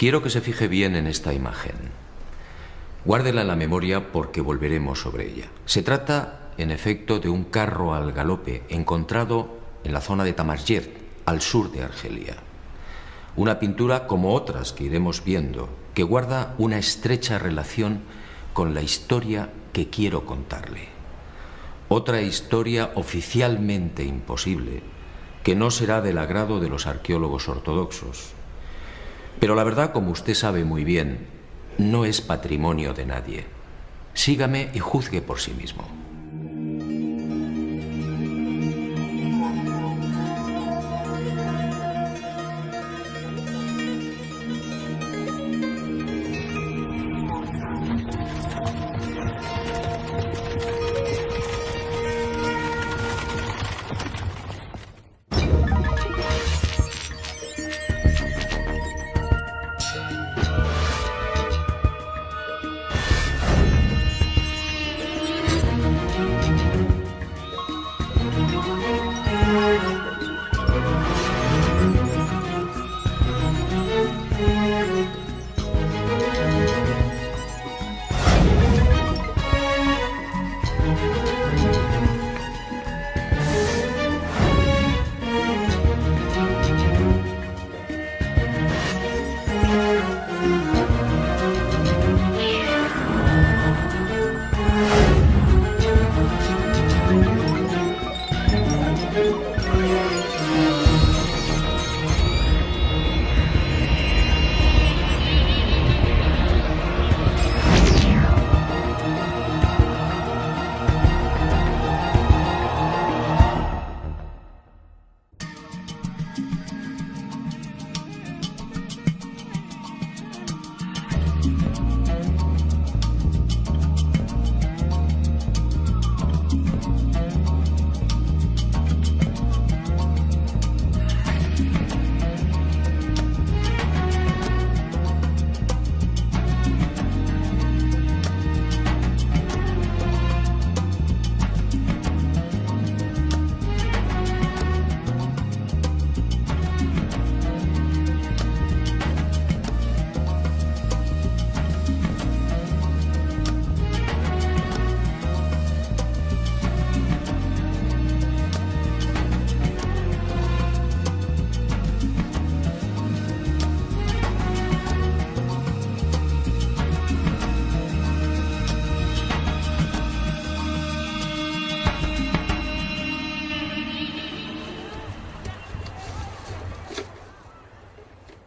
Quiero que se fije bien en esta imagen. Guárdela en la memoria porque volveremos sobre ella. Se trata, en efecto, de un carro al galope encontrado en la zona de Tamashgert, al sur de Argelia. Una pintura como otras que iremos viendo, que guarda una estrecha relación con la historia que quiero contarle. Otra historia oficialmente imposible, que no será del agrado de los arqueólogos ortodoxos. Pero la verdad, como usted sabe muy bien, no es patrimonio de nadie. Sígame y juzgue por sí mismo.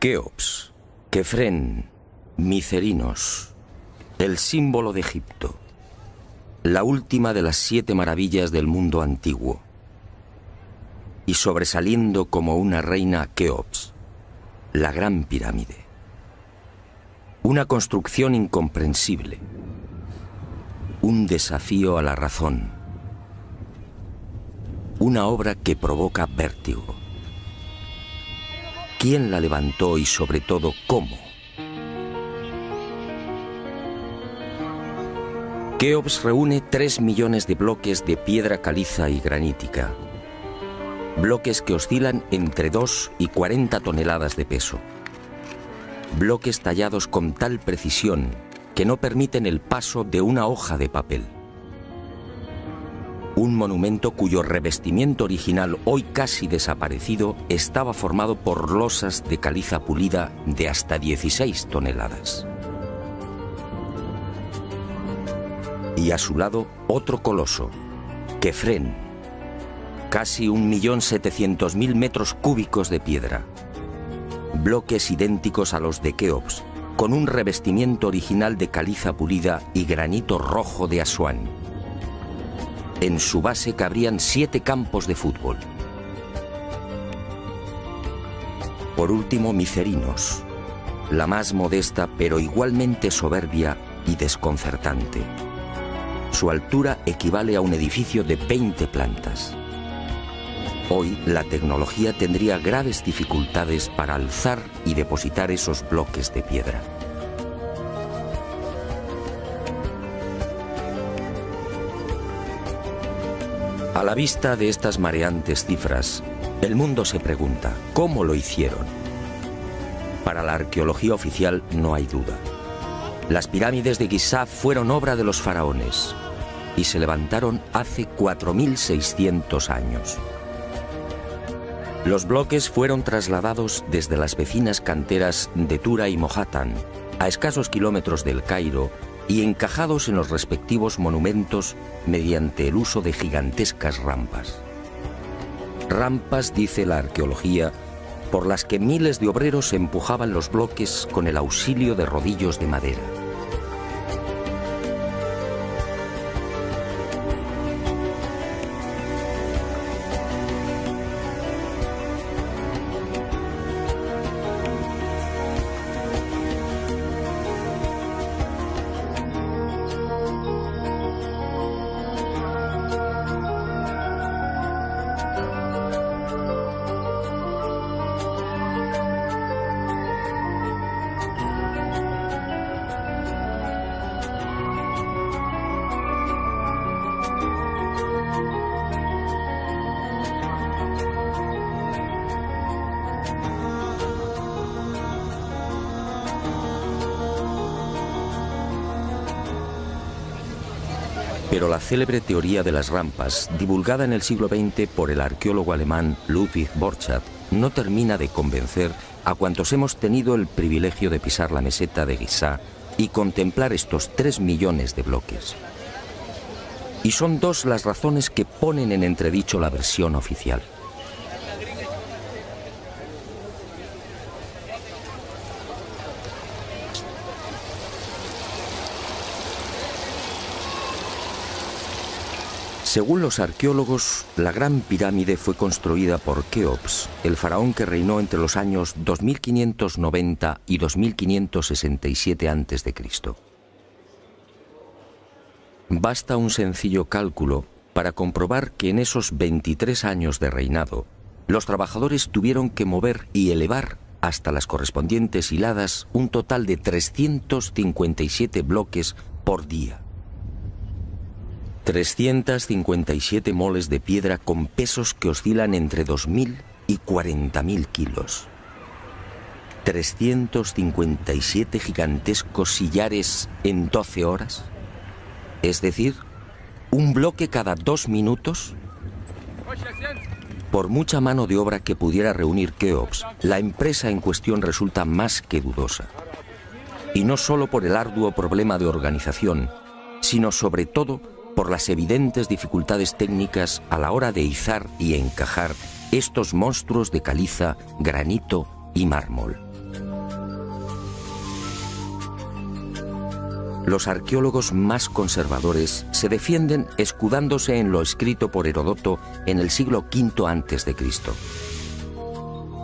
Keops, Kefren, Micerinos, el símbolo de Egipto, la última de las 7 maravillas del mundo antiguo. Y sobresaliendo como una reina Keops, la gran pirámide. Una construcción incomprensible, un desafío a la razón, una obra que provoca vértigo. ¿Quién la levantó y sobre todo cómo? Keops reúne 3 millones de bloques de piedra caliza y granítica. Bloques que oscilan entre 2 y 40 toneladas de peso. Bloques tallados con tal precisión que no permiten el paso de una hoja de papel. Un monumento cuyo revestimiento original, hoy casi desaparecido, estaba formado por losas de caliza pulida de hasta 16 toneladas. Y a su lado, otro coloso, Kefren, casi 1.700.000 metros cúbicos de piedra. Bloques idénticos a los de Keops, con un revestimiento original de caliza pulida y granito rojo de Asuán. En su base cabrían 7 campos de fútbol. Por último, Micerinos, la más modesta pero igualmente soberbia y desconcertante. Su altura equivale a un edificio de 20 plantas. Hoy la tecnología tendría graves dificultades para alzar y depositar esos bloques de piedra. A la vista de estas mareantes cifras, el mundo se pregunta, ¿cómo lo hicieron? Para la arqueología oficial no hay duda. Las pirámides de Giza fueron obra de los faraones y se levantaron hace 4.600 años. Los bloques fueron trasladados desde las vecinas canteras de Tura y Mojatán, a escasos kilómetros del Cairo, y encajados en los respectivos monumentos mediante el uso de gigantescas rampas. Rampas, dice la arqueología, por las que miles de obreros empujaban los bloques con el auxilio de rodillos de madera. Pero la célebre teoría de las rampas, divulgada en el siglo XX por el arqueólogo alemán Ludwig Borchardt, no termina de convencer a cuantos hemos tenido el privilegio de pisar la meseta de Giza y contemplar estos 3 millones de bloques. Y son 2 las razones que ponen en entredicho la versión oficial. Según los arqueólogos, la Gran Pirámide fue construida por Keops, el faraón que reinó entre los años 2590 y 2567 a.C. Basta un sencillo cálculo para comprobar que en esos 23 años de reinado, los trabajadores tuvieron que mover y elevar hasta las correspondientes hiladas un total de 357 bloques por día. 357 moles de piedra con pesos que oscilan entre 2.000 y 40.000 kilos. 357 gigantescos sillares en 12 horas. Es decir, un bloque cada 2 minutos. Por mucha mano de obra que pudiera reunir Keops, la empresa en cuestión resulta más que dudosa. Y no solo por el arduo problema de organización, sino sobre todo por las evidentes dificultades técnicas a la hora de izar y encajar estos monstruos de caliza, granito y mármol. Los arqueólogos más conservadores se defienden escudándose en lo escrito por Heródoto en el siglo V a.C.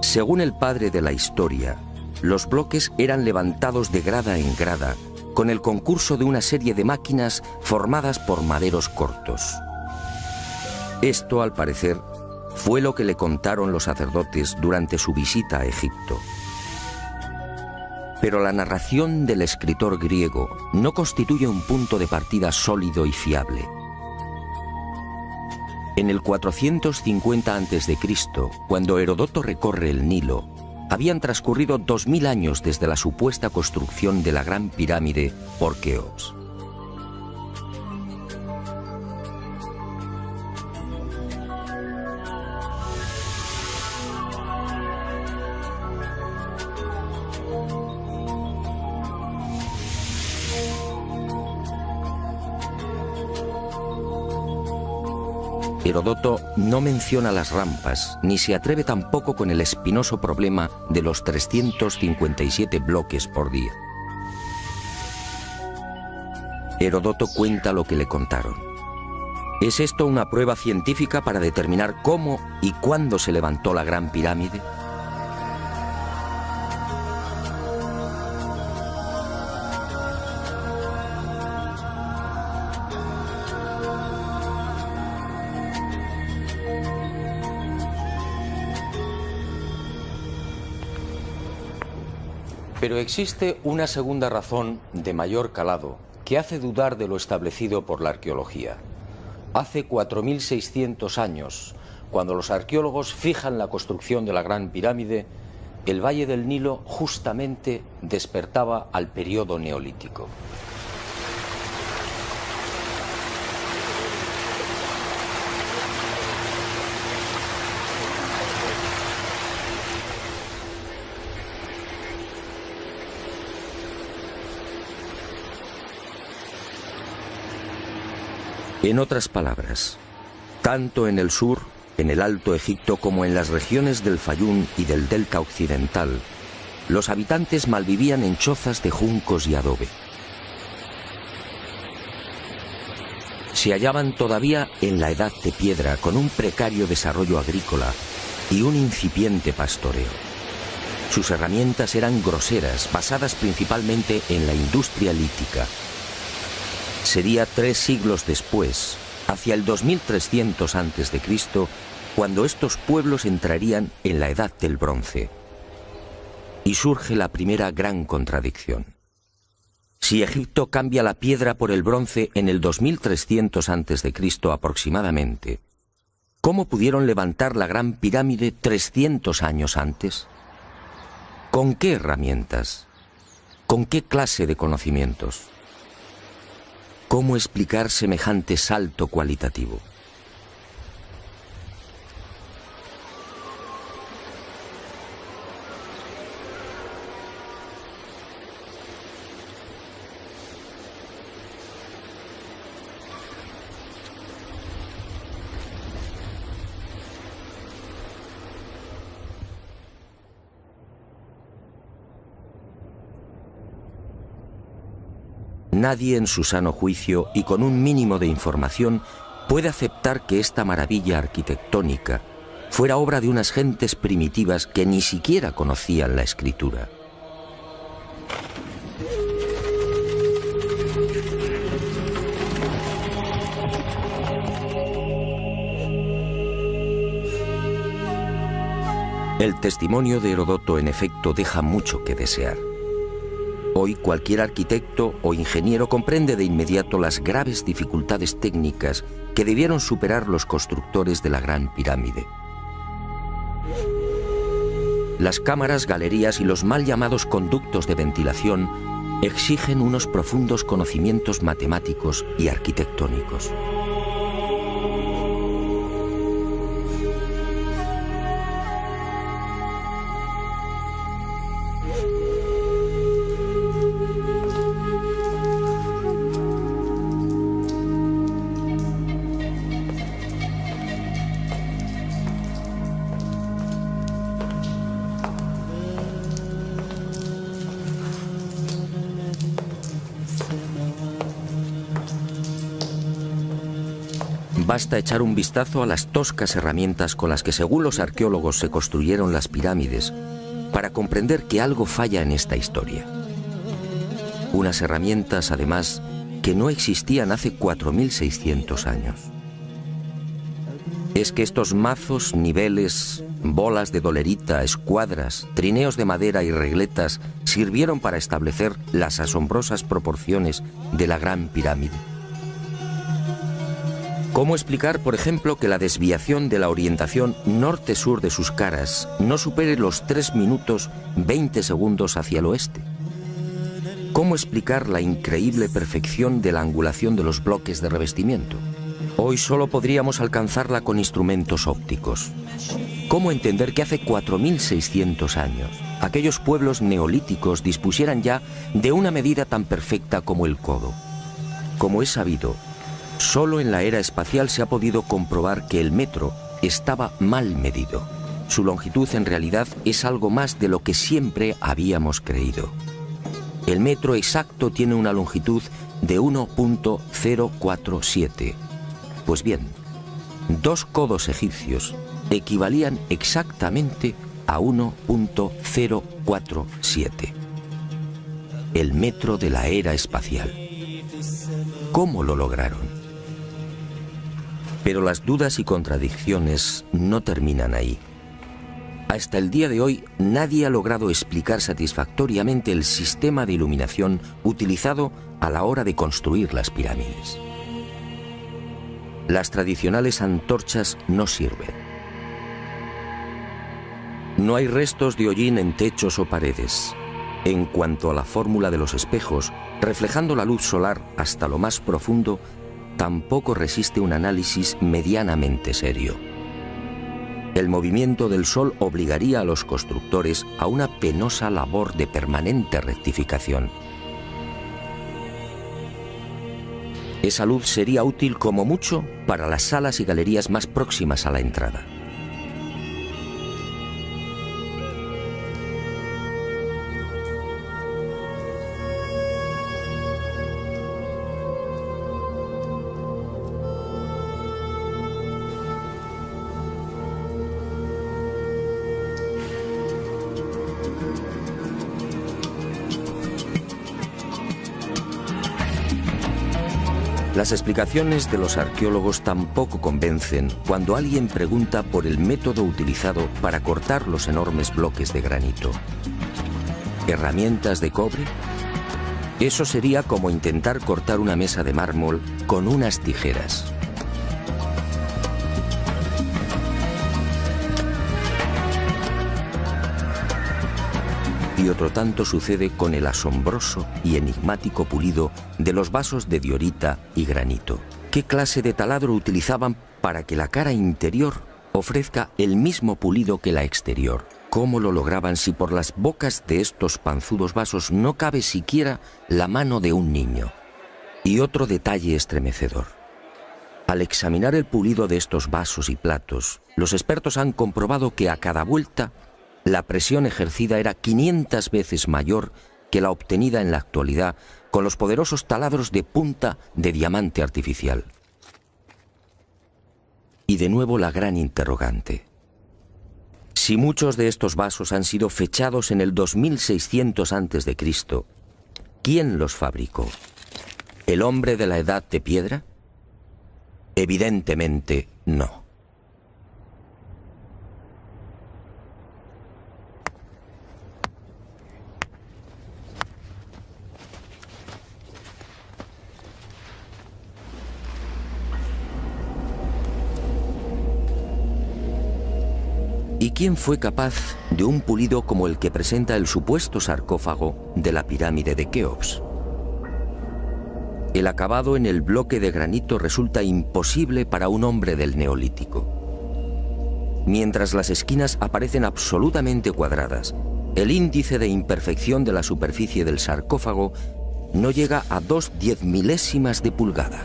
Según el padre de la historia, los bloques eran levantados de grada en grada con el concurso de una serie de máquinas formadas por maderos cortos. Esto, al parecer, fue lo que le contaron los sacerdotes durante su visita a Egipto. Pero la narración del escritor griego no constituye un punto de partida sólido y fiable. En el 450 a.C., cuando Heródoto recorre el Nilo, habían transcurrido 2000 años desde la supuesta construcción de la Gran Pirámide por Keops. Heródoto no menciona las rampas, ni se atreve tampoco con el espinoso problema de los 357 bloques por día. Heródoto cuenta lo que le contaron. ¿Es esto una prueba científica para determinar cómo y cuándo se levantó la Gran Pirámide? Pero existe una segunda razón de mayor calado que hace dudar de lo establecido por la arqueología. Hace 4.600 años, cuando los arqueólogos fijan la construcción de la Gran Pirámide, el Valle del Nilo justamente despertaba al periodo neolítico. En otras palabras, tanto en el sur, en el Alto Egipto, como en las regiones del Fayum y del Delta Occidental, los habitantes malvivían en chozas de juncos y adobe. Se hallaban todavía en la Edad de Piedra, con un precario desarrollo agrícola y un incipiente pastoreo. Sus herramientas eran groseras, basadas principalmente en la industria lítica. Sería 3 siglos después, hacia el 2300 a.C., cuando estos pueblos entrarían en la Edad del Bronce. Y surge la primera gran contradicción. Si Egipto cambia la piedra por el bronce en el 2300 a.C. aproximadamente, ¿cómo pudieron levantar la Gran Pirámide 300 años antes? ¿Con qué herramientas? ¿Con qué clase de conocimientos? ¿Cómo explicar semejante salto cualitativo? Nadie en su sano juicio y con un mínimo de información puede aceptar que esta maravilla arquitectónica fuera obra de unas gentes primitivas que ni siquiera conocían la escritura. El testimonio de Heródoto, en efecto, deja mucho que desear. Hoy cualquier arquitecto o ingeniero comprende de inmediato las graves dificultades técnicas que debieron superar los constructores de la Gran Pirámide. Las cámaras, galerías y los mal llamados conductos de ventilación exigen unos profundos conocimientos matemáticos y arquitectónicos. Basta echar un vistazo a las toscas herramientas con las que, según los arqueólogos, se construyeron las pirámides para comprender que algo falla en esta historia. Unas herramientas, además, que no existían hace 4.600 años. Es que estos mazos, niveles, bolas de dolerita, escuadras, trineos de madera y regletas sirvieron para establecer las asombrosas proporciones de la Gran Pirámide. ¿Cómo explicar, por ejemplo, que la desviación de la orientación norte-sur de sus caras no supere los 3 minutos 20 segundos hacia el oeste? ¿Cómo explicar la increíble perfección de la angulación de los bloques de revestimiento? Hoy solo podríamos alcanzarla con instrumentos ópticos. ¿Cómo entender que hace 4.600 años aquellos pueblos neolíticos dispusieran ya de una medida tan perfecta como el codo? Como es sabido, Solo en la era espacial se ha podido comprobar que el metro estaba mal medido. Su longitud en realidad es algo más de lo que siempre habíamos creído. El metro exacto tiene una longitud de 1.047. Pues bien, 2 codos egipcios equivalían exactamente a 1.047. El metro de la era espacial. ¿Cómo lo lograron? Pero las dudas y contradicciones no terminan ahí. Hasta el día de hoy, nadie ha logrado explicar satisfactoriamente el sistema de iluminación utilizado a la hora de construir las pirámides. Las tradicionales antorchas no sirven. No hay restos de hollín en techos o paredes. En cuanto a la fórmula de los espejos, reflejando la luz solar hasta lo más profundo, tampoco resiste un análisis medianamente serio. El movimiento del Sol obligaría a los constructores a una penosa labor de permanente rectificación. Esa luz sería útil como mucho para las salas y galerías más próximas a la entrada. Las explicaciones de los arqueólogos tampoco convencen cuando alguien pregunta por el método utilizado para cortar los enormes bloques de granito. ¿Herramientas de cobre? Eso sería como intentar cortar una mesa de mármol con unas tijeras. Y otro tanto sucede con el asombroso y enigmático pulido de los vasos de diorita y granito. ¿Qué clase de taladro utilizaban para que la cara interior ofrezca el mismo pulido que la exterior? ¿Cómo lo lograban si por las bocas de estos panzudos vasos no cabe siquiera la mano de un niño? Y otro detalle estremecedor. Al examinar el pulido de estos vasos y platos, los expertos han comprobado que a cada vuelta la presión ejercida era 500 veces mayor que la obtenida en la actualidad con los poderosos taladros de punta de diamante artificial. Y de nuevo la gran interrogante. Si muchos de estos vasos han sido fechados en el 2600 a.C., ¿quién los fabricó? ¿El hombre de la Edad de Piedra? Evidentemente no. ¿Y quién fue capaz de un pulido como el que presenta el supuesto sarcófago de la pirámide de Keops? El acabado en el bloque de granito resulta imposible para un hombre del Neolítico. Mientras las esquinas aparecen absolutamente cuadradas, el índice de imperfección de la superficie del sarcófago no llega a 2/10 de pulgada.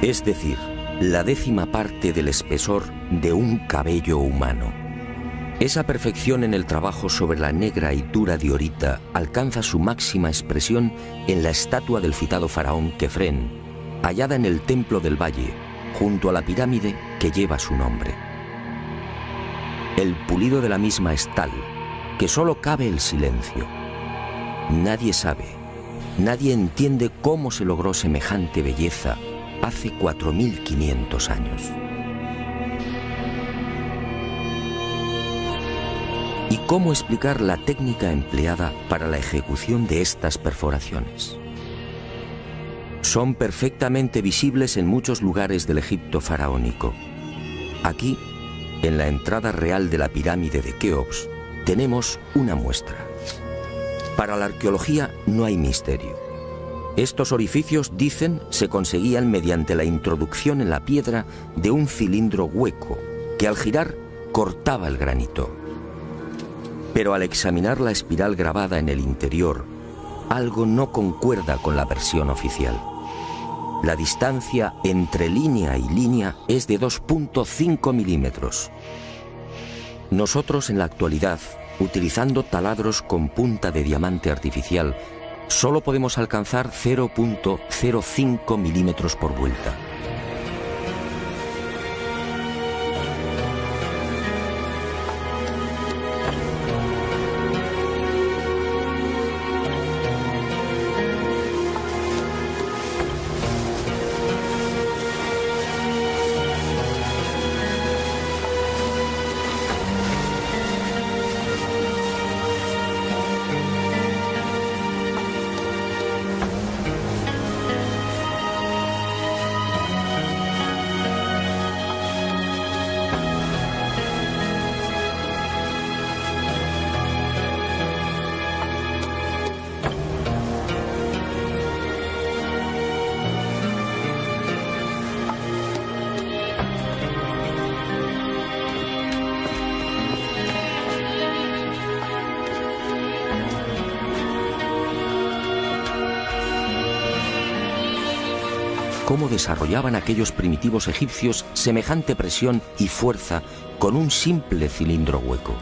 Es decir, la 10ª parte del espesor de un cabello humano. Esa perfección en el trabajo sobre la negra y dura diorita alcanza su máxima expresión en la estatua del citado faraón Kefren, hallada en el Templo del Valle, junto a la pirámide que lleva su nombre. El pulido de la misma es tal que solo cabe el silencio. Nadie sabe, nadie entiende cómo se logró semejante belleza hace 4500 años. ¿Y cómo explicar la técnica empleada para la ejecución de estas perforaciones? Son perfectamente visibles en muchos lugares del Egipto faraónico. Aquí, en la entrada real de la pirámide de Keops, tenemos una muestra. Para la arqueología no hay misterio. Estos orificios, dicen, se conseguían mediante la introducción en la piedra de un cilindro hueco que al girar cortaba el granito. Pero al examinar la espiral grabada en el interior, algo no concuerda con la versión oficial. La distancia entre línea y línea es de 2,5 milímetros. Nosotros en la actualidad, utilizando taladros con punta de diamante artificial, solo podemos alcanzar 0,05 milímetros por vuelta. Cómo desarrollaban aquellos primitivos egipcios semejante presión y fuerza con un simple cilindro hueco.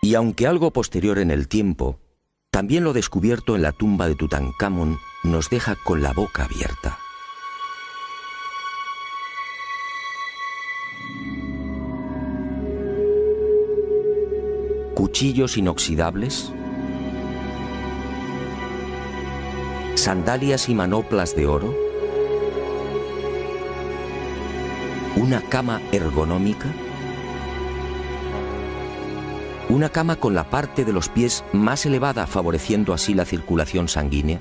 Y aunque algo posterior en el tiempo, también lo descubierto en la tumba de Tutankamón nos deja con la boca abierta. Cuchillos inoxidables, sandalias y manoplas de oro, una cama ergonómica, una cama con la parte de los pies más elevada, favoreciendo así la circulación sanguínea.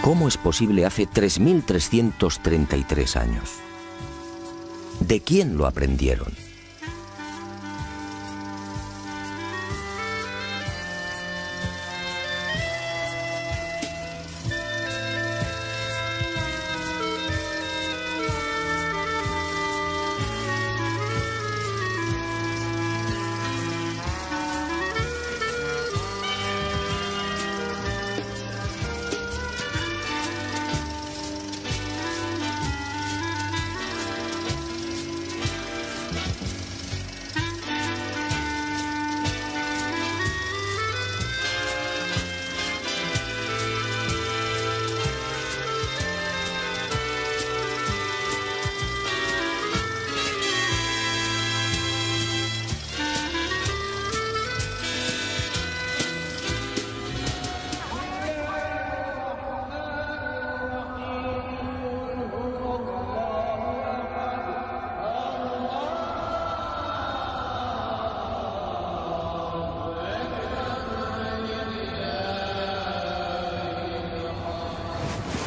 ¿Cómo es posible hace 3.333 años? ¿De quién lo aprendieron?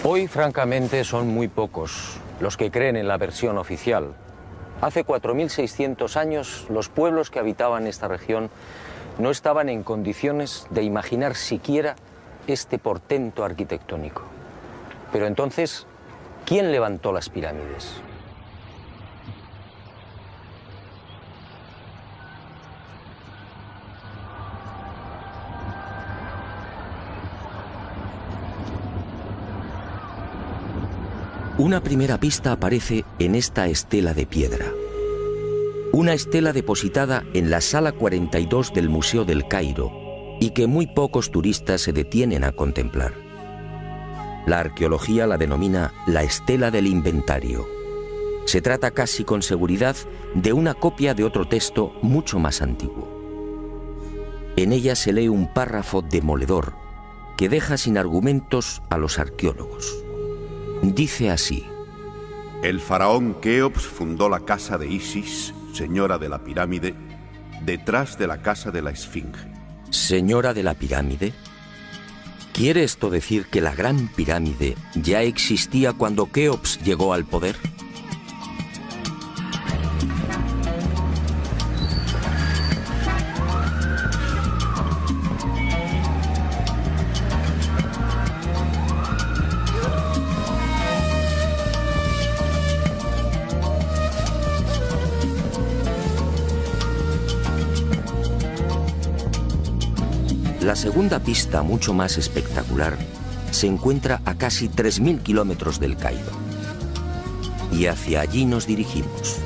Hoy, francamente, son muy pocos los que creen en la versión oficial. Hace 4.600 años, los pueblos que habitaban esta región no estaban en condiciones de imaginar siquiera este portento arquitectónico. Pero entonces, ¿quién levantó las pirámides? Una primera pista aparece en esta estela de piedra. Una estela depositada en la sala 42 del Museo del Cairo y que muy pocos turistas se detienen a contemplar. La arqueología la denomina la estela del inventario. Se trata casi con seguridad de una copia de otro texto mucho más antiguo. En ella se lee un párrafo demoledor que deja sin argumentos a los arqueólogos. Dice así: el faraón Keops fundó la casa de Isis, señora de la pirámide, detrás de la casa de la Esfinge. ¿Señora de la pirámide? ¿Quiere esto decir que la Gran Pirámide ya existía cuando Keops llegó al poder? La segunda pista, mucho más espectacular, se encuentra a casi 3.000 kilómetros del Cairo. Y hacia allí nos dirigimos.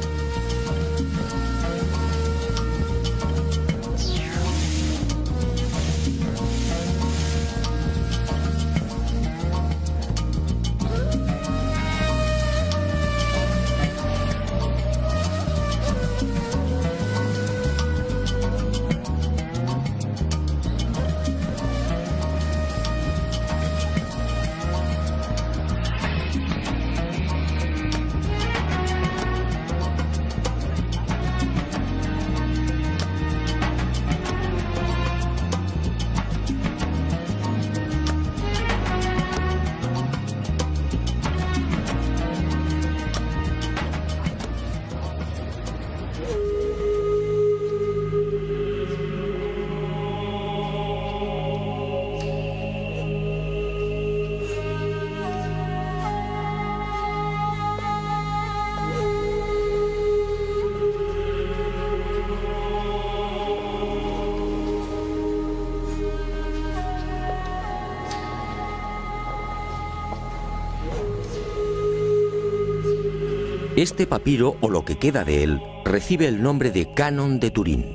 Este papiro, o lo que queda de él, recibe el nombre de Canon de Turín.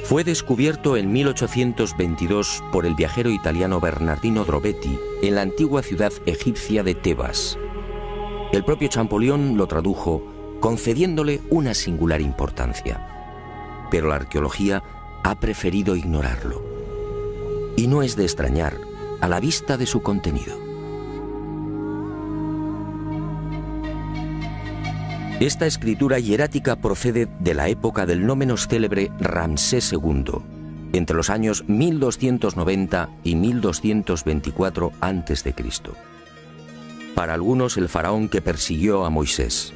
Fue descubierto en 1822 por el viajero italiano Bernardino Drobetti en la antigua ciudad egipcia de Tebas. El propio Champollion lo tradujo concediéndole una singular importancia. Pero la arqueología ha preferido ignorarlo. Y no es de extrañar a la vista de su contenido. Esta escritura hierática procede de la época del no menos célebre Ramsés II, entre los años 1290 y 1224 a.C. Para algunos, el faraón que persiguió a Moisés.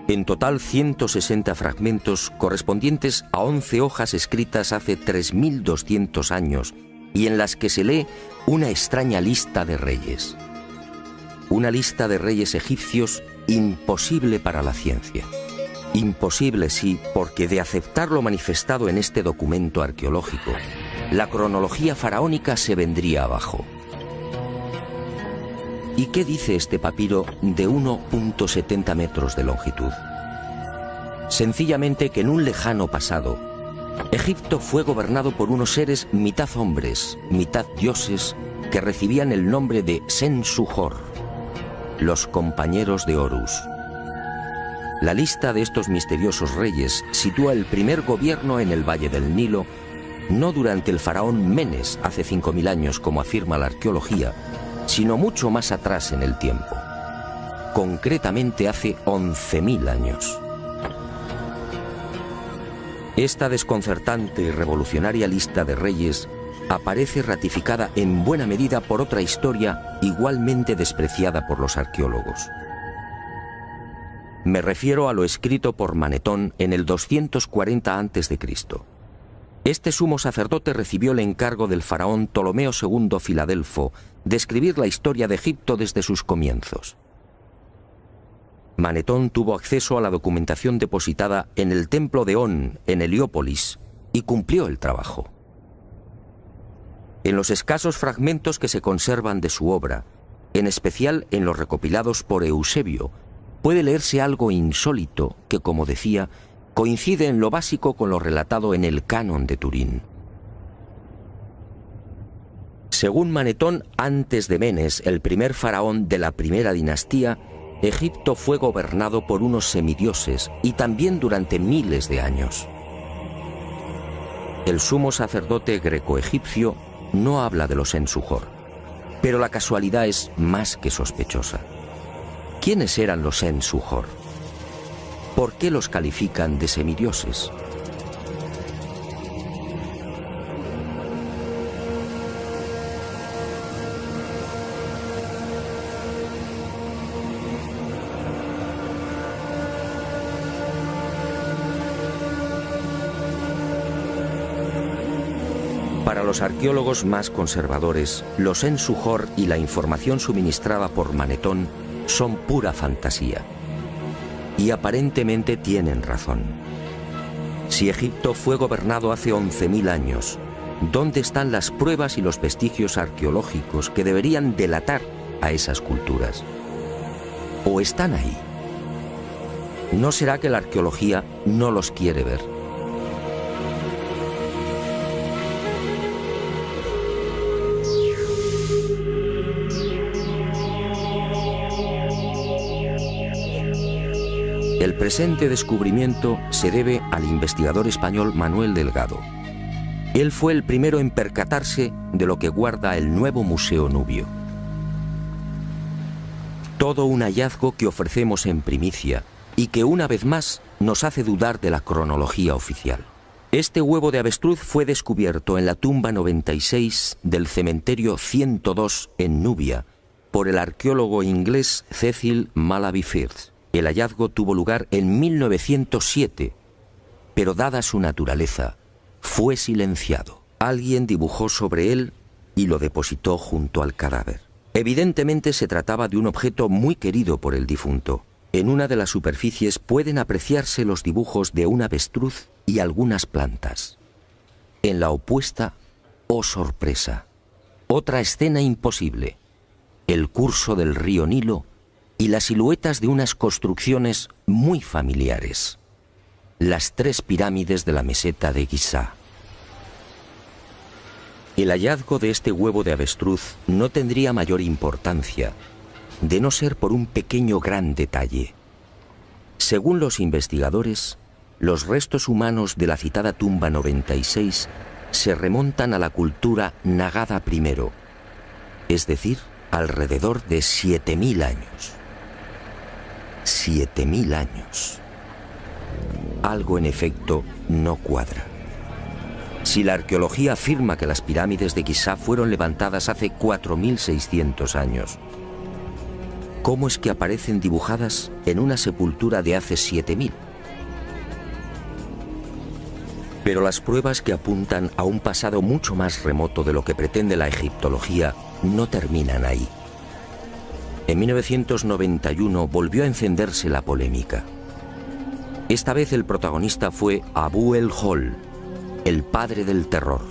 En total, 160 fragmentos correspondientes a 11 hojas escritas hace 3.200 años y en las que se lee una extraña lista de reyes. Una lista de reyes egipcios imposible para la ciencia. Imposible, sí, porque de aceptar lo manifestado en este documento arqueológico, la cronología faraónica se vendría abajo. ¿Y qué dice este papiro de 1,70 metros de longitud? Sencillamente que en un lejano pasado, Egipto fue gobernado por unos seres mitad hombres, mitad dioses, que recibían el nombre de Sen-Suhor, los compañeros de Horus. La lista de estos misteriosos reyes sitúa el primer gobierno en el Valle del Nilo, no durante el faraón Menes hace 5.000 años, como afirma la arqueología, sino mucho más atrás en el tiempo, concretamente hace 11.000 años. Esta desconcertante y revolucionaria lista de reyes aparece ratificada en buena medida por otra historia igualmente despreciada por los arqueólogos. Me refiero a lo escrito por Manetón en el 240 a.C. Este sumo sacerdote recibió el encargo del faraón Ptolomeo II Filadelfo de escribir la historia de Egipto desde sus comienzos. Manetón tuvo acceso a la documentación depositada en el templo de On, en Heliópolis, y cumplió el trabajo. En los escasos fragmentos que se conservan de su obra, en especial en los recopilados por Eusebio, puede leerse algo insólito que, como decía, coincide en lo básico con lo relatado en el Canon de Turín. Según Manetón, antes de Menes, el primer faraón de la primera dinastía, Egipto fue gobernado por unos semidioses y también durante miles de años. El sumo sacerdote greco-egipcio no habla de los Sen-Suhor, pero la casualidad es más que sospechosa. ¿Quiénes eran los Sen-Suhor? ¿Por qué los califican de semidioses? Para los arqueólogos más conservadores, los Sen-Suhor y la información suministrada por Manetón son pura fantasía. Y aparentemente tienen razón. Si Egipto fue gobernado hace 11.000 años ¿Dónde están las pruebas y los vestigios arqueológicos que deberían delatar a esas culturas? ¿O están ahí? ¿No será que la arqueología no los quiere ver? El presente descubrimiento se debe al investigador español Manuel Delgado. Él fue el primero en percatarse de lo que guarda el nuevo Museo Nubio. Todo un hallazgo que ofrecemos en primicia y que una vez más nos hace dudar de la cronología oficial. Este huevo de avestruz fue descubierto en la tumba 96 del cementerio 102 en Nubia por el arqueólogo inglés Cecil Malaby Firth. El hallazgo tuvo lugar en 1907, pero dada su naturaleza, fue silenciado. Alguien dibujó sobre él y lo depositó junto al cadáver. Evidentemente se trataba de un objeto muy querido por el difunto. En una de las superficies pueden apreciarse los dibujos de un avestruz y algunas plantas. En la opuesta, oh sorpresa, otra escena imposible: el curso del río Nilo y las siluetas de unas construcciones muy familiares: las 3 pirámides de la meseta de Giza. El hallazgo de este huevo de avestruz no tendría mayor importancia, de no ser por un pequeño gran detalle. Según los investigadores, los restos humanos de la citada tumba 96 se remontan a la cultura Nagada I, es decir, alrededor de 7000 años. 7000 años. Algo en efecto no cuadra. Si la arqueología afirma que las pirámides de Giza fueron levantadas hace 4600 años, ¿cómo es que aparecen dibujadas en una sepultura de hace 7000? Pero las pruebas que apuntan a un pasado mucho más remoto de lo que pretende la egiptología no terminan ahí. En 1991 volvió a encenderse la polémica. Esta vez el protagonista fue Abu el-Hol, el padre del terror,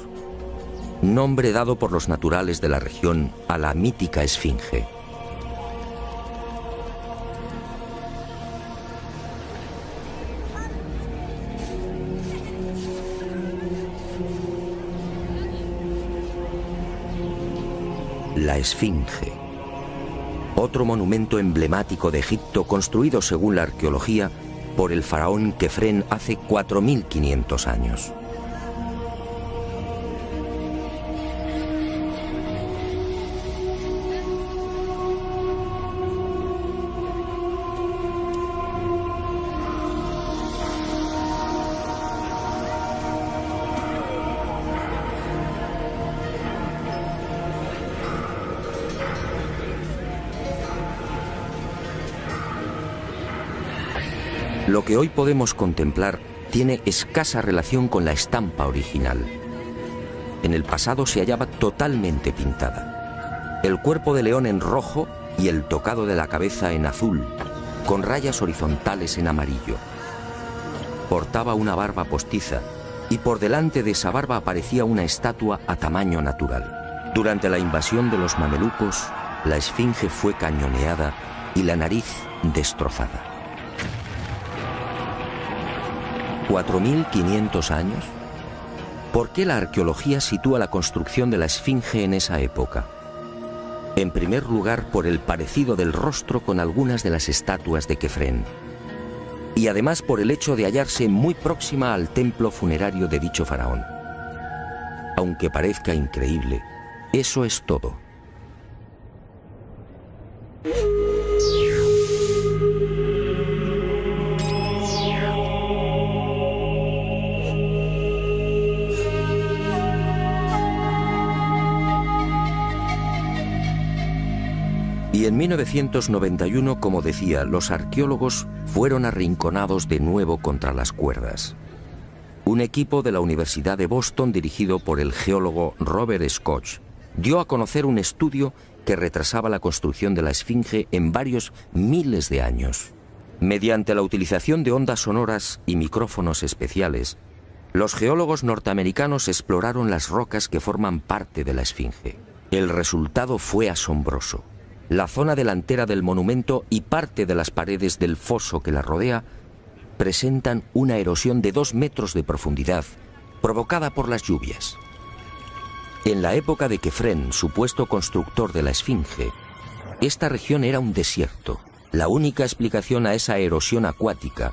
nombre dado por los naturales de la región a la mítica esfinge. La esfinge, otro monumento emblemático de Egipto construido según la arqueología por el faraón Kefren hace 4500 años. Lo que hoy podemos contemplar tiene escasa relación con la estampa original. En el pasado se hallaba totalmente pintada. El cuerpo de león en rojo y el tocado de la cabeza en azul, con rayas horizontales en amarillo. Portaba una barba postiza y por delante de esa barba aparecía una estatua a tamaño natural. Durante la invasión de los mamelucos, la esfinge fue cañoneada y la nariz destrozada. ¿4500 años? ¿Por qué la arqueología sitúa la construcción de la esfinge en esa época? En primer lugar, por el parecido del rostro con algunas de las estatuas de Kefren. Y además por el hecho de hallarse muy próxima al templo funerario de dicho faraón. Aunque parezca increíble, eso es todo. Y en 1991, como decía, los arqueólogos fueron arrinconados de nuevo contra las cuerdas. Un equipo de la Universidad de Boston, dirigido por el geólogo Robert Scotch, dio a conocer un estudio que retrasaba la construcción de la esfinge en varios miles de años. Mediante la utilización de ondas sonoras y micrófonos especiales, Los geólogos norteamericanos exploraron las rocas que forman parte de la Esfinge. El resultado fue asombroso. La zona delantera del monumento y parte de las paredes del foso que la rodea presentan una erosión de 2 metros de profundidad, provocada por las lluvias. En la época de Kefren, supuesto constructor de la Esfinge, esta región era un desierto. La única explicación a esa erosión acuática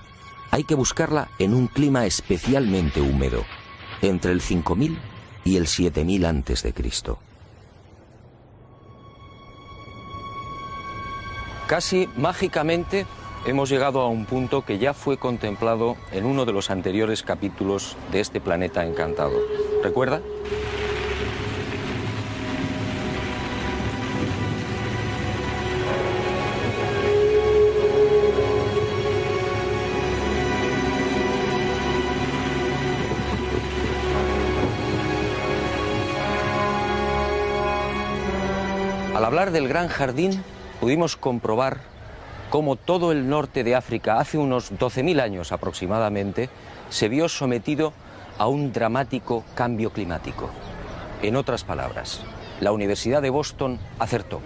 hay que buscarla en un clima especialmente húmedo, entre el 5000 y el 7000 a.C. Casi mágicamente hemos llegado a un punto que ya fue contemplado en uno de los anteriores capítulos de este planeta encantado. ¿Recuerda? Al hablar del Gran Jardín, pudimos comprobar cómo todo el norte de África, hace unos 12.000 años aproximadamente, se vio sometido a un dramático cambio climático. En otras palabras, la Universidad de Boston acertó.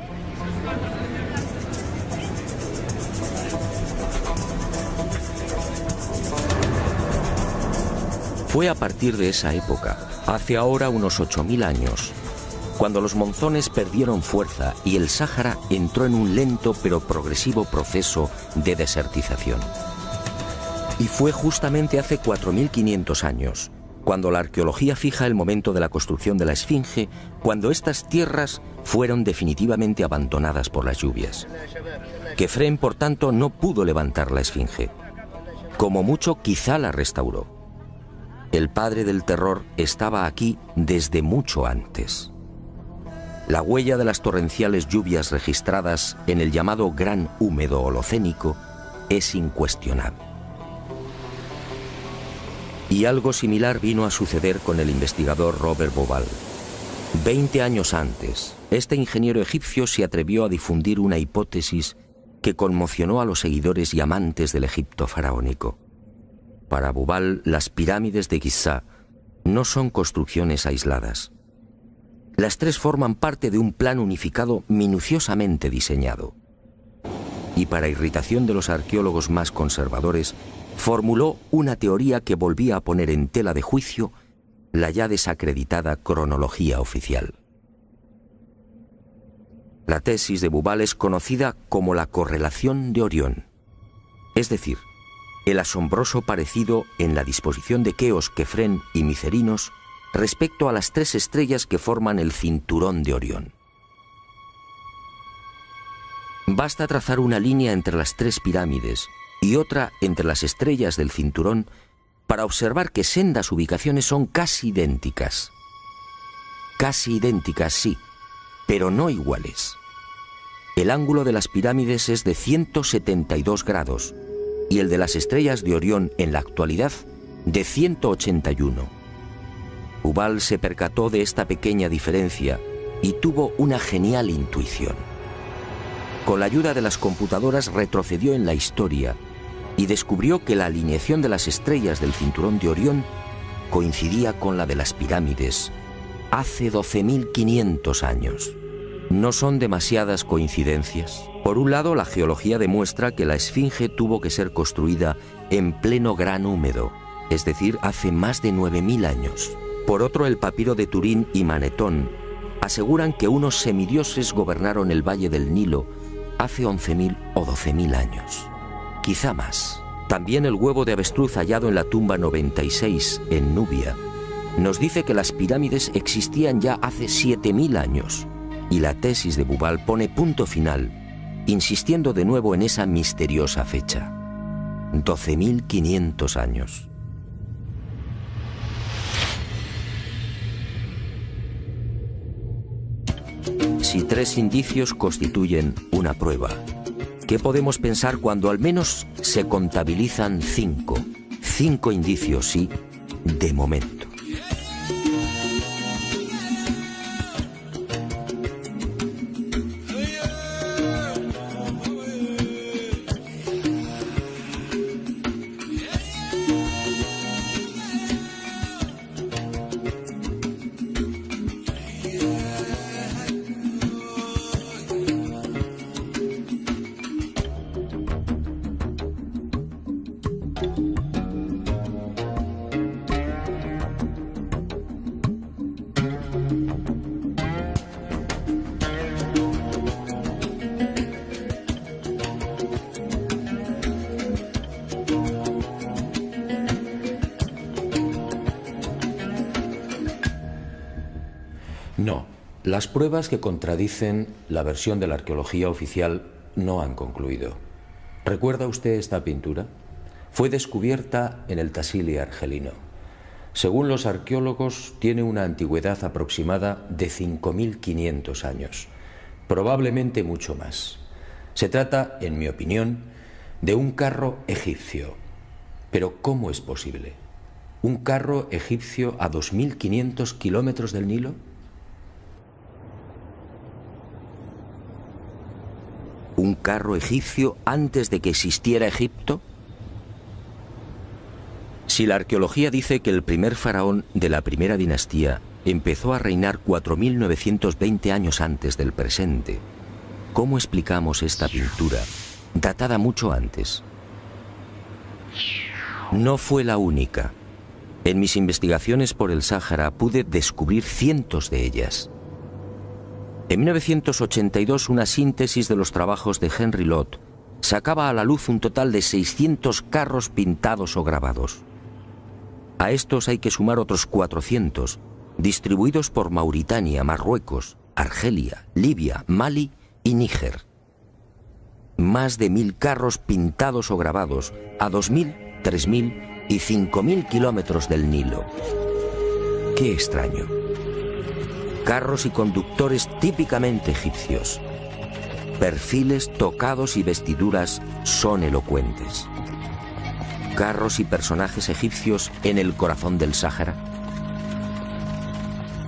Fue a partir de esa época, hace ahora unos 8.000 años, cuando los monzones perdieron fuerza y el Sáhara entró en un lento pero progresivo proceso de desertización. Y fue justamente hace 4.500 años, cuando la arqueología fija el momento de la construcción de la Esfinge, cuando estas tierras fueron definitivamente abandonadas por las lluvias. Kefren, por tanto, no pudo levantar la Esfinge. Como mucho, quizá la restauró. El padre del terror estaba aquí desde mucho antes. La huella de las torrenciales lluvias registradas en el llamado Gran Húmedo Holocénico es incuestionable. Y algo similar vino a suceder con el investigador Robert Bauval. 20 años antes, este ingeniero egipcio se atrevió a difundir una hipótesis que conmocionó a los seguidores y amantes del Egipto faraónico. Para Bauval, las pirámides de Giza no son construcciones aisladas. Las 3 forman parte de un plan unificado minuciosamente diseñado. Y para irritación de los arqueólogos más conservadores, formuló una teoría que volvía a poner en tela de juicio la ya desacreditada cronología oficial. La tesis de Bauval es conocida como la correlación de Orión, es decir, el asombroso parecido en la disposición de Keos, Kefren y Micerinos respecto a las 3 estrellas que forman el cinturón de Orión. Basta trazar una línea entre las 3 pirámides y otra entre las estrellas del cinturón para observar que sendas ubicaciones son casi idénticas. Casi idénticas, sí, pero no iguales. El ángulo de las pirámides es de 172 grados y el de las estrellas de Orión en la actualidad de 181. Bauval se percató de esta pequeña diferencia y tuvo una genial intuición. Con la ayuda de las computadoras retrocedió en la historia y descubrió que la alineación de las estrellas del cinturón de Orión coincidía con la de las pirámides hace 12.500 años. No son demasiadas coincidencias. Por un lado, la geología demuestra que la Esfinge tuvo que ser construida en pleno Gran Húmedo, es decir, hace más de 9.000 años. Por otro, el papiro de Turín y Manetón aseguran que unos semidioses gobernaron el valle del Nilo hace 11.000 o 12.000 años. Quizá más. También el huevo de avestruz hallado en la tumba 96 en Nubia nos dice que las pirámides existían ya hace 7.000 años. Y la tesis de Bauval pone punto final, insistiendo de nuevo en esa misteriosa fecha. 12.500 años. Si 3 indicios constituyen una prueba, ¿qué podemos pensar cuando al menos se contabilizan 5? 5 indicios, sí, de momento. Las pruebas que contradicen la versión de la arqueología oficial no han concluido. ¿Recuerda usted esta pintura? Fue descubierta en el Tassili argelino. Según los arqueólogos, tiene una antigüedad aproximada de 5.500 años, probablemente mucho más. Se trata, en mi opinión, de un carro egipcio. Pero ¿cómo es posible? ¿Un carro egipcio a 2.500 kilómetros del Nilo? ¿Un carro egipcio antes de que existiera Egipto? Si la arqueología dice que el primer faraón de la primera dinastía empezó a reinar 4.920 años antes del presente, ¿cómo explicamos esta pintura, datada mucho antes? No fue la única. En mis investigaciones por el Sáhara pude descubrir cientos de ellas. En 1982, una síntesis de los trabajos de Henry Lott sacaba a la luz un total de 600 carros pintados o grabados. A estos hay que sumar otros 400, distribuidos por Mauritania, Marruecos, Argelia, Libia, Mali y Níger. Más de 1.000 carros pintados o grabados a 2.000, 3.000 y 5.000 kilómetros del Nilo. ¡Qué extraño! Carros y conductores típicamente egipcios. Perfiles, tocados y vestiduras son elocuentes. Carros y personajes egipcios en el corazón del Sáhara.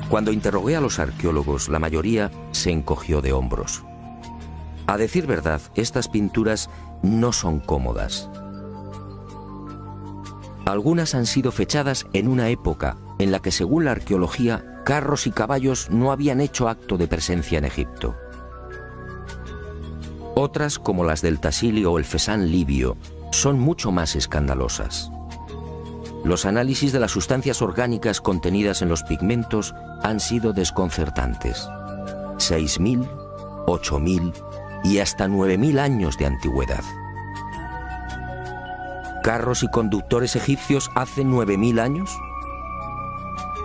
Cuando interrogué a los arqueólogos, la mayoría se encogió de hombros. A decir verdad, estas pinturas no son cómodas. Algunas han sido fechadas en una época en la que, según la arqueología, carros y caballos no habían hecho acto de presencia en Egipto. Otras, como las del Tassili o el Fesán libio, son mucho más escandalosas. Los análisis de las sustancias orgánicas contenidas en los pigmentos han sido desconcertantes. 6.000, 8.000 y hasta 9.000 años de antigüedad. ¿Carros y conductores egipcios hace 9.000 años?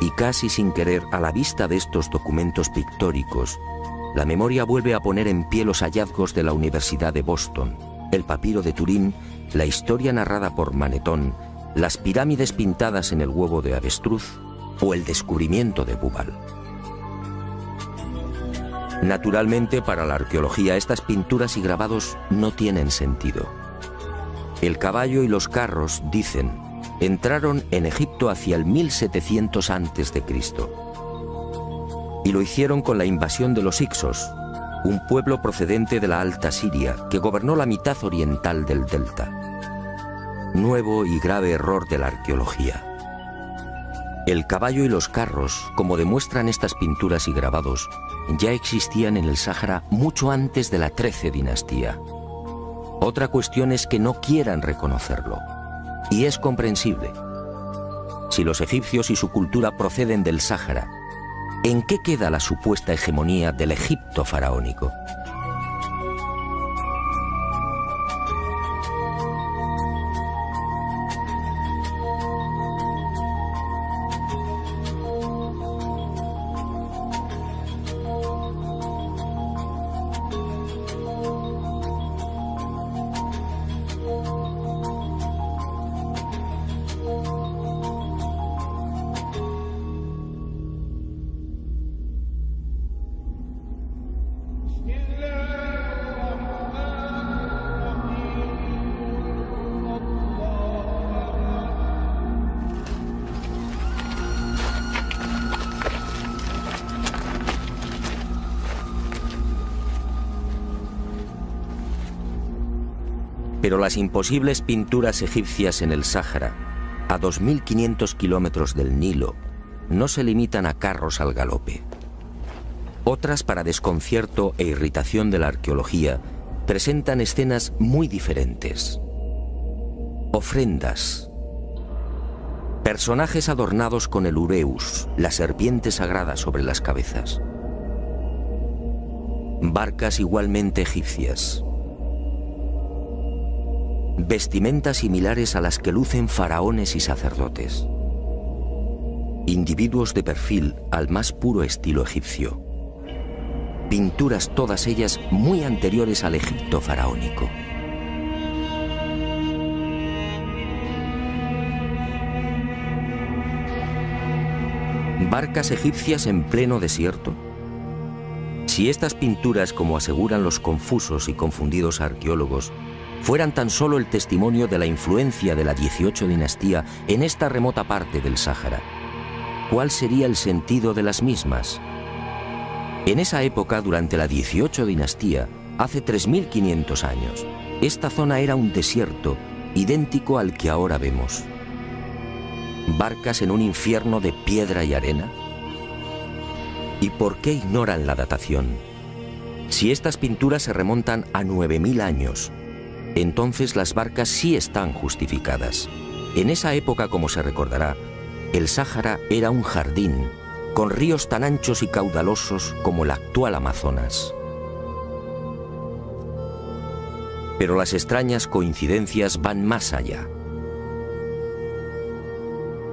Y casi sin querer, a la vista de estos documentos pictóricos, la memoria vuelve a poner en pie los hallazgos de la Universidad de Boston, el papiro de Turín, la historia narrada por Manetón, las pirámides pintadas en el huevo de avestruz o el descubrimiento de Bubal. Naturalmente, para la arqueología, estas pinturas y grabados no tienen sentido. El caballo y los carros, dicen, entraron en Egipto hacia el 1700 a.C. y lo hicieron con la invasión de los Hicsos, un pueblo procedente de la Alta Siria que gobernó la mitad oriental del delta. Nuevo y grave error de la arqueología. El caballo y los carros, como demuestran estas pinturas y grabados, ya existían en el Sáhara mucho antes de la 13 dinastía. Otra cuestión es que no quieran reconocerlo. Y es comprensible. Si los egipcios y su cultura proceden del Sáhara, ¿en qué queda la supuesta hegemonía del Egipto faraónico? Pero las imposibles pinturas egipcias en el Sáhara, a 2.500 kilómetros del Nilo, no se limitan a carros al galope. Otras, para desconcierto e irritación de la arqueología, presentan escenas muy diferentes. Ofrendas. Personajes adornados con el ureus, la serpiente sagrada sobre las cabezas. Barcas igualmente egipcias. Vestimentas similares a las que lucen faraones y sacerdotes. Individuos de perfil al más puro estilo egipcio. pinturas todas ellas muy anteriores al Egipto faraónico. ¿Barcas egipcias en pleno desierto? Si estas pinturas, como aseguran los confusos y confundidos arqueólogos, fueran tan solo el testimonio de la influencia de la 18 dinastía en esta remota parte del Sáhara, ¿cuál sería el sentido de las mismas? En esa época, durante la 18 dinastía, hace 3500 años, esta zona era un desierto idéntico al que ahora vemos. ¿Barcas en un infierno de piedra y arena? ¿Y por qué ignoran la datación? Si estas pinturas se remontan a 9000 años, entonces las barcas sí están justificadas. En esa época, como se recordará, el Sáhara era un jardín, con ríos tan anchos y caudalosos como el actual Amazonas. Pero las extrañas coincidencias van más allá.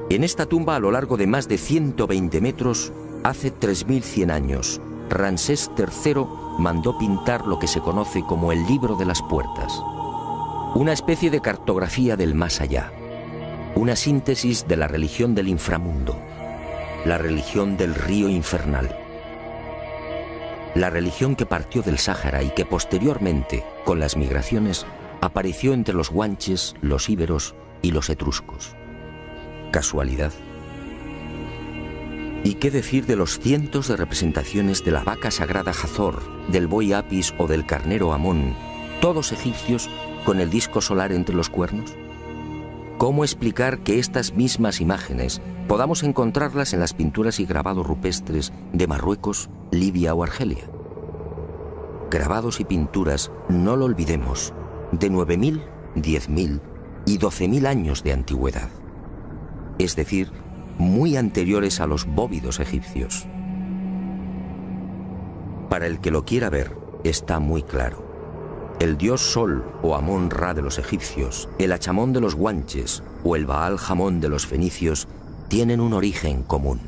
En esta tumba, a lo largo de más de 120 metros, hace 3100 años, Ramsés III mandó pintar lo que se conoce como el Libro de las Puertas, una especie de cartografía del más allá, una síntesis de la religión del inframundo, la religión del río infernal, la religión que partió del Sáhara y que posteriormente, con las migraciones, apareció entre los guanches, los íberos y los etruscos. ¿Casualidad? ¿Y qué decir de los cientos de representaciones de la vaca sagrada Hathor, del buey Apis o del carnero Amón, todos egipcios con el disco solar entre los cuernos? ¿Cómo explicar que estas mismas imágenes podamos encontrarlas en las pinturas y grabados rupestres de Marruecos, Libia o Argelia? Grabados y pinturas, no lo olvidemos, de 9000, 10000 y 12000 años de antigüedad, es decir, muy anteriores a los bóvidos egipcios. Para el que lo quiera ver, está muy claro. El dios Sol o Amón-Ra de los egipcios, el Achamón de los guanches o el Baal-Jamón de los fenicios tienen un origen común: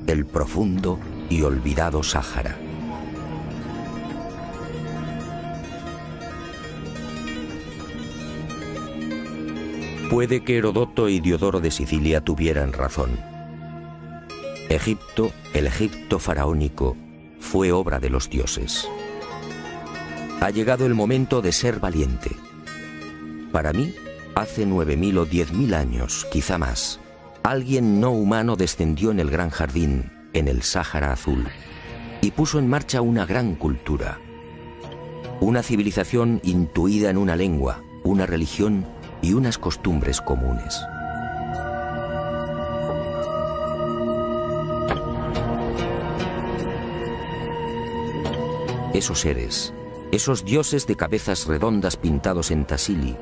el profundo y olvidado Sáhara. Puede que Herodoto y Diodoro de Sicilia tuvieran razón. Egipto, el Egipto faraónico, fue obra de los dioses. Ha llegado el momento de ser valiente. Para mí, hace 9000 o 10000 años, quizá más, alguien no humano descendió en el gran jardín, en el Sáhara Azul, y puso en marcha una gran cultura. Una civilización intuida en una lengua, una religión y unas costumbres comunes. Esos seres, esos dioses de cabezas redondas pintados en Tassili,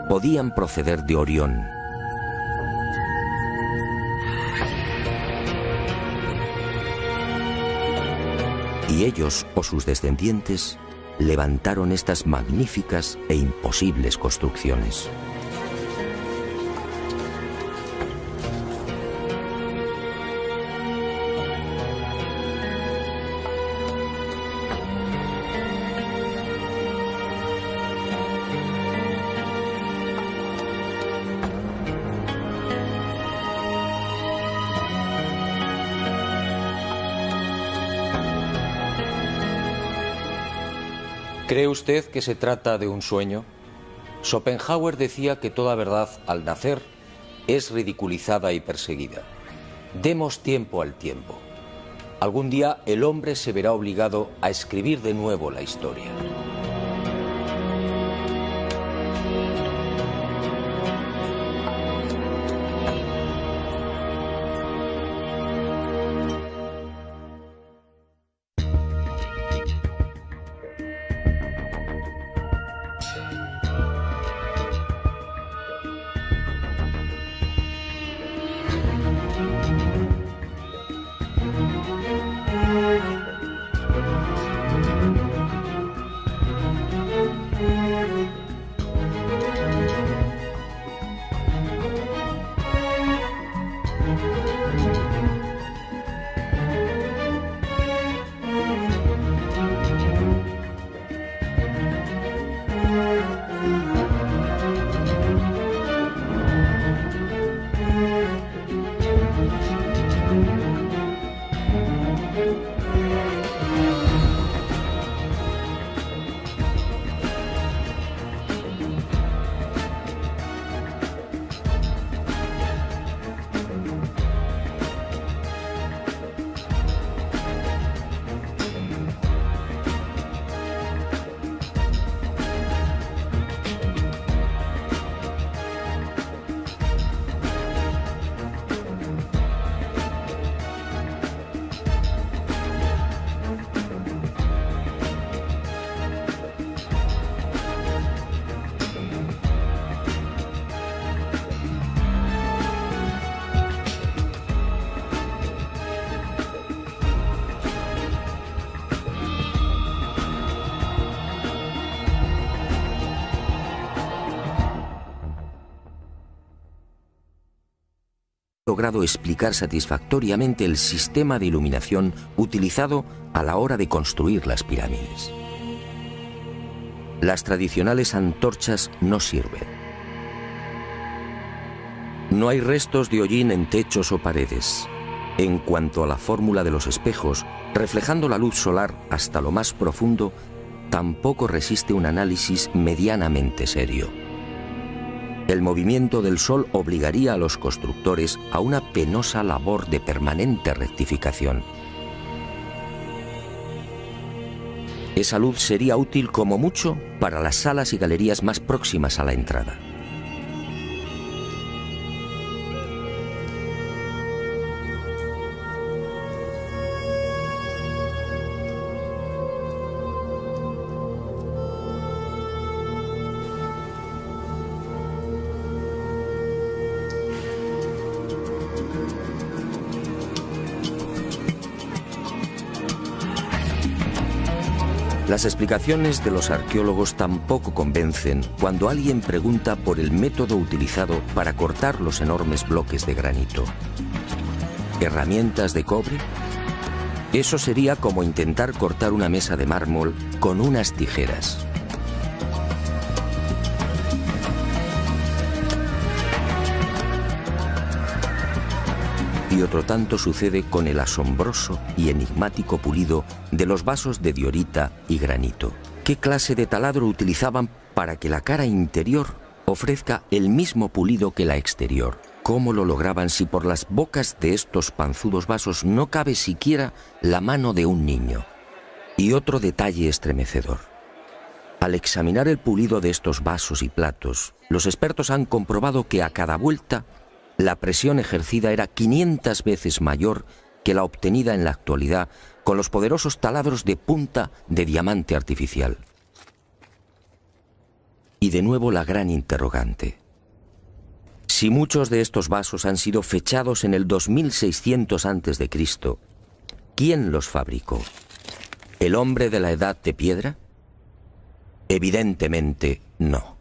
podían proceder de Orión. Y ellos o sus descendientes levantaron estas magníficas e imposibles construcciones. ¿Cree usted que se trata de un sueño? Schopenhauer decía que toda verdad, al nacer, es ridiculizada y perseguida. Demos tiempo al tiempo. Algún día el hombre se verá obligado a escribir de nuevo la historia. logrado explicar satisfactoriamente el sistema de iluminación utilizado a la hora de construir las pirámides. Las tradicionales antorchas no sirven. No hay restos de hollín en techos o paredes. En cuanto a la fórmula de los espejos, reflejando la luz solar hasta lo más profundo, tampoco resiste un análisis medianamente serio. El movimiento del Sol obligaría a los constructores a una penosa labor de permanente rectificación. Esa luz sería útil como mucho para las salas y galerías más próximas a la entrada. Las explicaciones de los arqueólogos tampoco convencen cuando alguien pregunta por el método utilizado para cortar los enormes bloques de granito. ¿Herramientas de cobre? Eso sería como intentar cortar una mesa de mármol con unas tijeras. Y otro tanto sucede con el asombroso y enigmático pulido de los vasos de diorita y granito. ¿Qué clase de taladro utilizaban para que la cara interior ofrezca el mismo pulido que la exterior? ¿Cómo lo lograban si por las bocas de estos panzudos vasos no cabe siquiera la mano de un niño? Y otro detalle estremecedor. Al examinar el pulido de estos vasos y platos, los expertos han comprobado que a cada vuelta la presión ejercida era 500 veces mayor que la obtenida en la actualidad con los poderosos taladros de punta de diamante artificial. Y de nuevo la gran interrogante. Si muchos de estos vasos han sido fechados en el 2600 a.C., ¿quién los fabricó? ¿El hombre de la Edad de Piedra? Evidentemente no.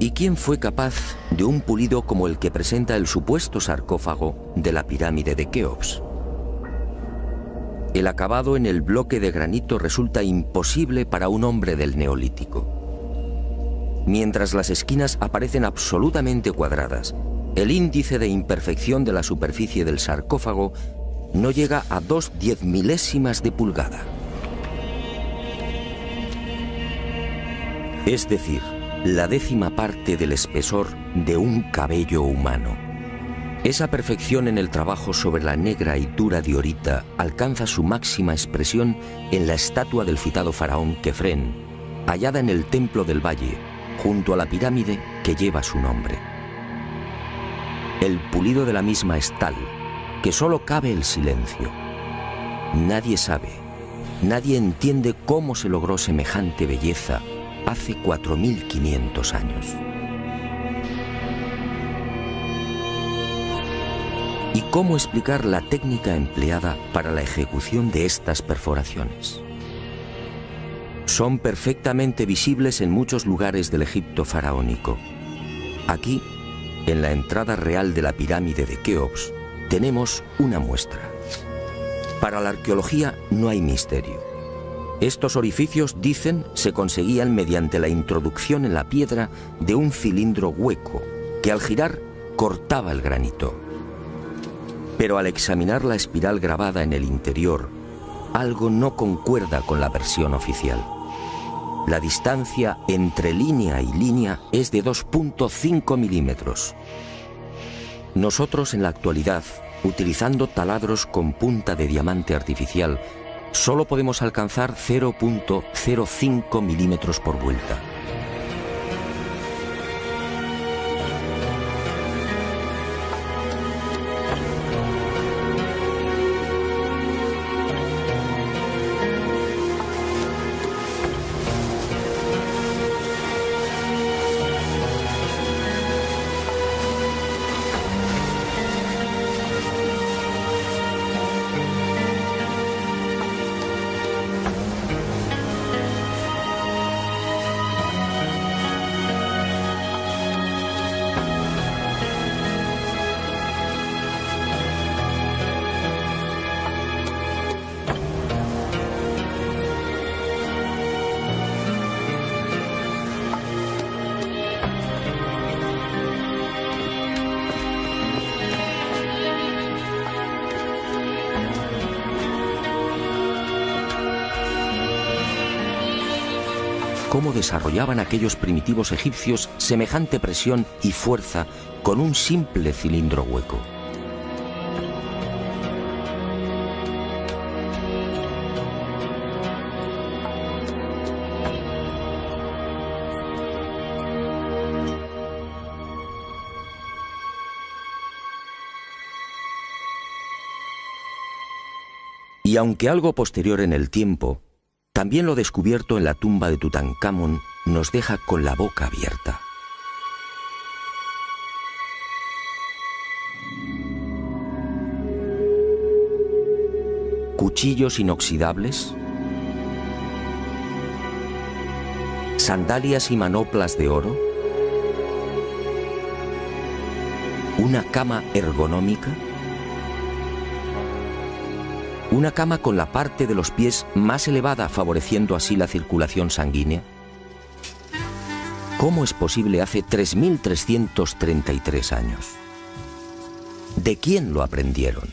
¿Y quién fue capaz de un pulido como el que presenta el supuesto sarcófago de la pirámide de Keops? El acabado en el bloque de granito resulta imposible para un hombre del Neolítico. Mientras las esquinas aparecen absolutamente cuadradas, el índice de imperfección de la superficie del sarcófago no llega a 2/10 de pulgada. Es decir, la 10ª parte del espesor de un cabello humano. Esa perfección en el trabajo sobre la negra y dura diorita alcanza su máxima expresión en la estatua del citado faraón Kefren, hallada en el Templo del Valle, junto a la pirámide que lleva su nombre. El pulido de la misma es tal que solo cabe el silencio. Nadie sabe, nadie entiende cómo se logró semejante belleza hace 4500 años. ¿Y cómo explicar la técnica empleada para la ejecución de estas perforaciones? Son perfectamente visibles en muchos lugares del Egipto faraónico. Aquí, en la entrada real de la pirámide de Keops, tenemos una muestra. Para la arqueología no hay misterio. Estos orificios, dicen, se conseguían mediante la introducción en la piedra de un cilindro hueco que al girar cortaba el granito. Pero al examinar la espiral grabada en el interior, algo no concuerda con la versión oficial. La distancia entre línea y línea es de 2.5 milímetros. Nosotros en la actualidad, utilizando taladros con punta de diamante artificial, solo podemos alcanzar 0.05 milímetros por vuelta. cómo desarrollaban aquellos primitivos egipcios semejante presión y fuerza con un simple cilindro hueco. Y aunque algo posterior en el tiempo, también lo descubierto en la tumba de Tutankamón nos deja con la boca abierta. Cuchillos inoxidables, sandalias y manoplas de oro, una cama ergonómica, una cama con la parte de los pies más elevada, favoreciendo así la circulación sanguínea. ¿Cómo es posible hace 3.333 años? ¿De quién lo aprendieron?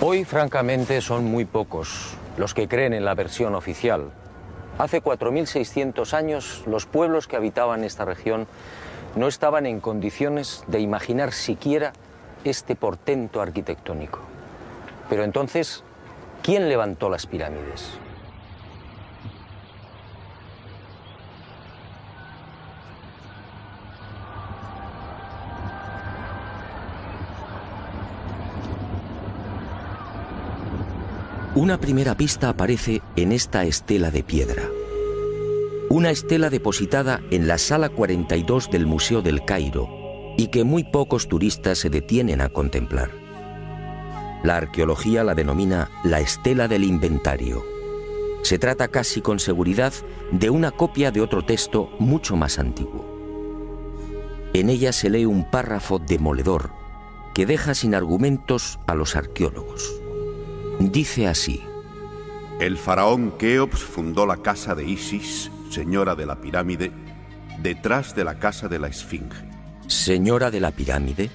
Hoy, francamente, son muy pocos los que creen en la versión oficial. Hace 4.600 años, los pueblos que habitaban esta región no estaban en condiciones de imaginar siquiera este portento arquitectónico. Pero entonces, ¿quién levantó las pirámides? Una primera pista aparece en esta estela de piedra. Una estela depositada en la sala 42 del Museo del Cairo y que muy pocos turistas se detienen a contemplar. La arqueología la denomina la estela del inventario. Se trata casi con seguridad de una copia de otro texto mucho más antiguo. En ella se lee un párrafo demoledor que deja sin argumentos a los arqueólogos. Dice así: El faraón Keops fundó la casa de Isis, señora de la pirámide, detrás de la casa de la Esfinge. ¿Señora de la pirámide?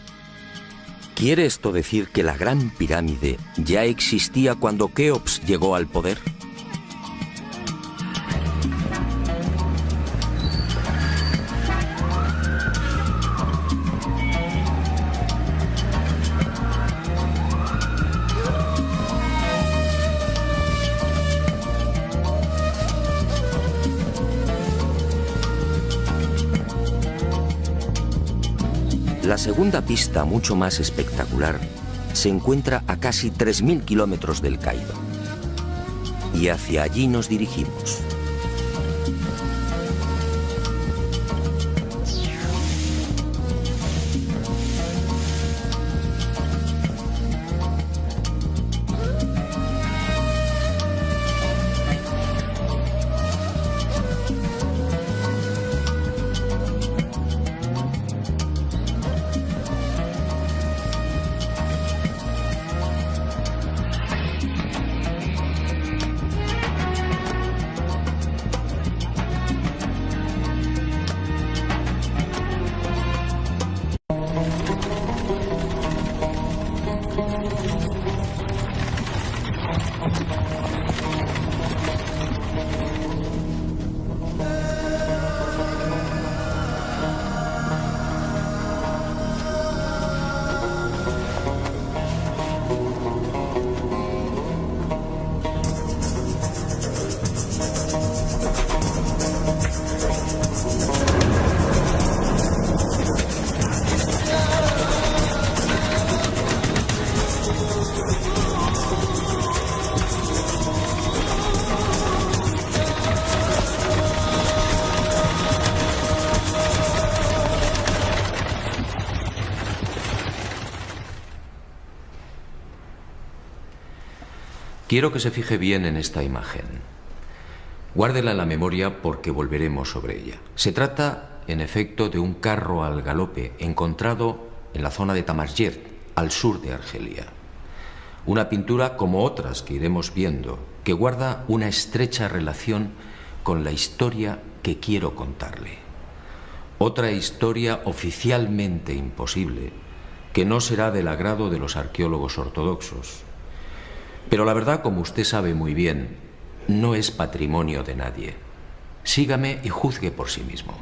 ¿Quiere esto decir que la gran pirámide ya existía cuando Keops llegó al poder? La segunda pista, mucho más espectacular, se encuentra a casi 3.000 kilómetros del Cairo. Y hacia allí nos dirigimos. Quiero que se fije bien en esta imagen. Guárdela en la memoria porque volveremos sobre ella. Se trata, en efecto, de un carro al galope encontrado en la zona de Tamasjert, al sur de Argelia. Una pintura como otras que iremos viendo, que guarda una estrecha relación con la historia que quiero contarle. Otra historia oficialmente imposible, que no será del agrado de los arqueólogos ortodoxos. Pero la verdad, como usted sabe muy bien, no es patrimonio de nadie. Sígame y juzgue por sí mismo.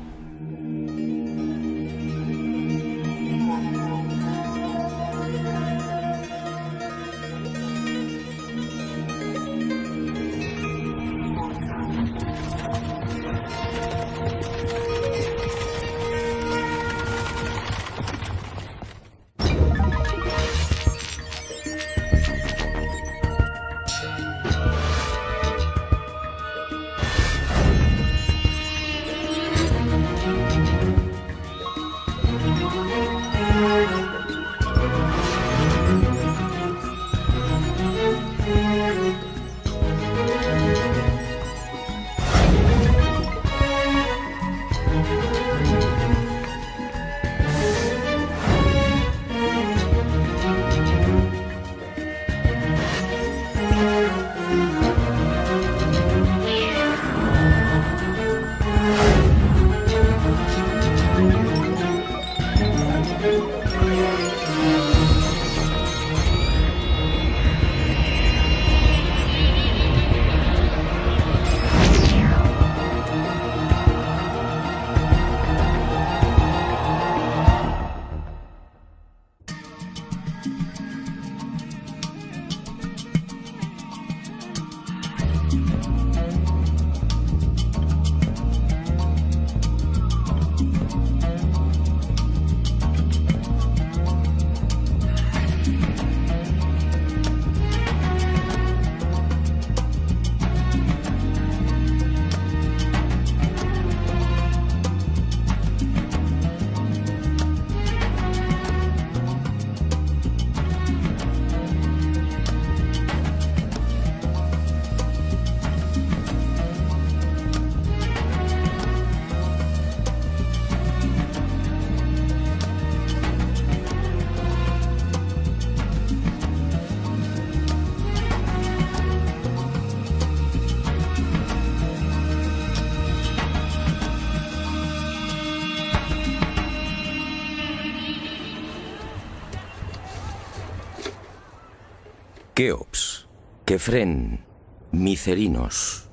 Keops, Kefren, Micerinos,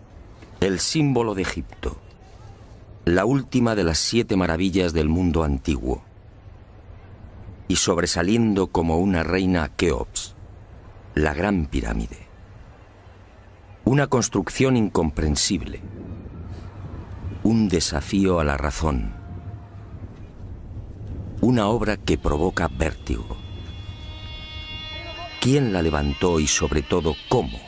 el símbolo de Egipto, la última de las 7 maravillas del mundo antiguo, y sobresaliendo como una reina Keops, la Gran Pirámide. Una construcción incomprensible, un desafío a la razón, una obra que provoca vértigo. ¿Quién la levantó y, sobre todo, cómo?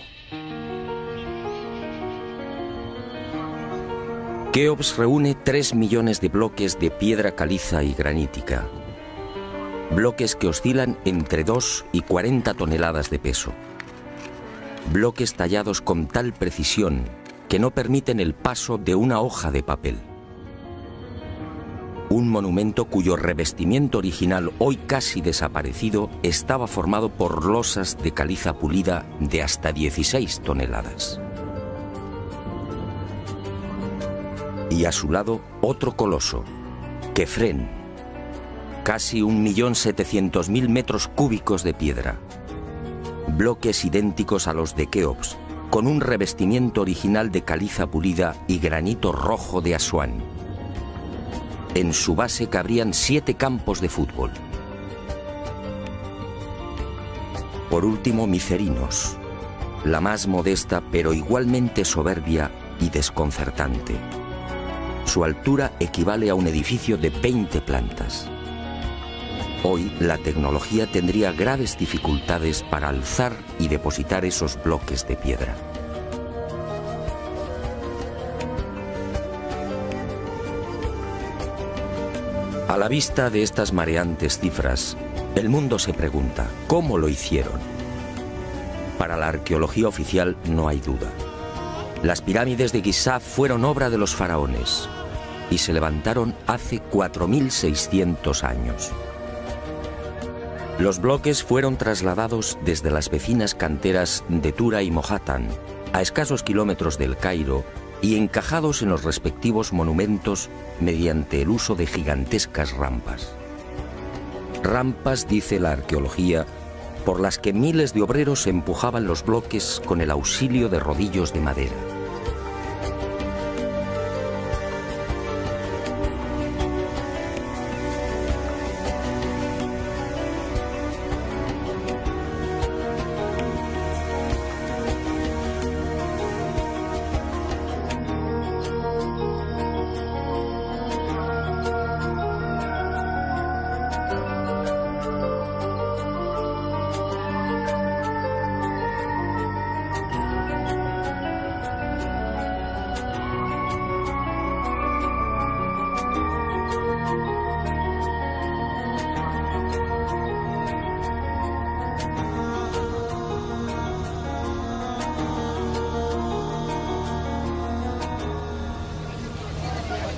Keops reúne 3 millones de bloques de piedra caliza y granítica. Bloques que oscilan entre 2 y 40 toneladas de peso. Bloques tallados con tal precisión que no permiten el paso de una hoja de papel. Un monumento cuyo revestimiento original, hoy casi desaparecido, estaba formado por losas de caliza pulida de hasta 16 toneladas. Y a su lado, otro coloso, Kefren, casi 1.700.000 metros cúbicos de piedra. Bloques idénticos a los de Keops, con un revestimiento original de caliza pulida y granito rojo de Asuán. En su base cabrían 7 campos de fútbol. Por último, Micerinos, la más modesta pero igualmente soberbia y desconcertante. Su altura equivale a un edificio de 20 plantas. Hoy la tecnología tendría graves dificultades para alzar y depositar esos bloques de piedra. A la vista de estas mareantes cifras, el mundo se pregunta, ¿cómo lo hicieron? Para la arqueología oficial no hay duda. Las pirámides de Giza fueron obra de los faraones y se levantaron hace 4.600 años. Los bloques fueron trasladados desde las vecinas canteras de Tura y Mohatan, a escasos kilómetros del Cairo, y encajados en los respectivos monumentos mediante el uso de gigantescas rampas. Rampas, dice la arqueología, por las que miles de obreros empujaban los bloques con el auxilio de rodillos de madera.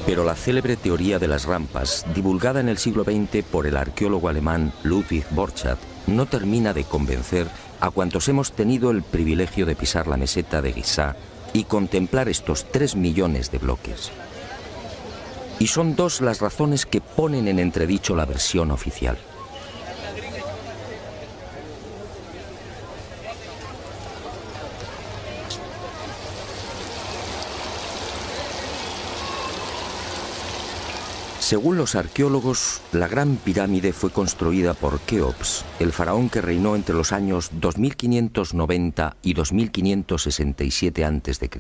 Pero la célebre teoría de las rampas, divulgada en el siglo XX por el arqueólogo alemán Ludwig Borchardt, no termina de convencer a cuantos hemos tenido el privilegio de pisar la meseta de Giza y contemplar estos 3 millones de bloques. Y son dos las razones que ponen en entredicho la versión oficial. Según los arqueólogos, la Gran Pirámide fue construida por Keops, el faraón que reinó entre los años 2590 y 2567 a.C.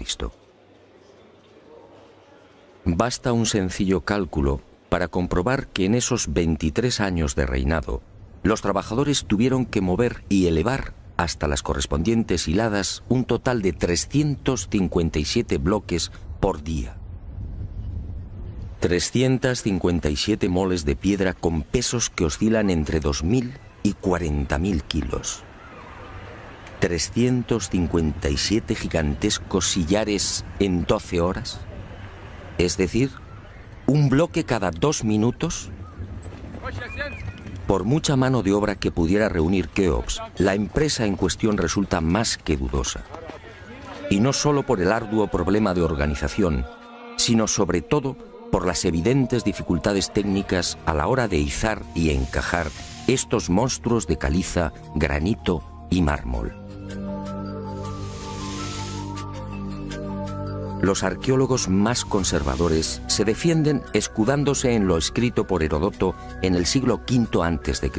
Basta un sencillo cálculo para comprobar que en esos 23 años de reinado, los trabajadores tuvieron que mover y elevar hasta las correspondientes hiladas un total de 357 bloques por día. 357 moles de piedra con pesos que oscilan entre 2.000 y 40.000 kilos. 357 gigantescos sillares en 12 horas. Es decir, un bloque cada 2 minutos. Por mucha mano de obra que pudiera reunir Keops, la empresa en cuestión resulta más que dudosa. Y no solo por el arduo problema de organización, sino sobre todo por las evidentes dificultades técnicas a la hora de izar y encajar estos monstruos de caliza, granito y mármol. Los arqueólogos más conservadores se defienden escudándose en lo escrito por Heródoto en el siglo V a.C.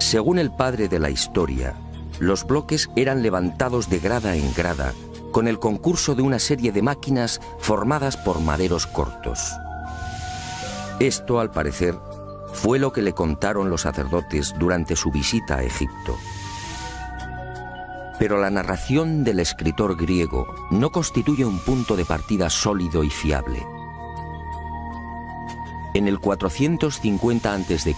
Según el padre de la historia, los bloques eran levantados de grada en grada con el concurso de una serie de máquinas formadas por maderos cortos. Esto, al parecer, fue lo que le contaron los sacerdotes durante su visita a Egipto. Pero la narración del escritor griego no constituye un punto de partida sólido y fiable. En el 450 a.C.,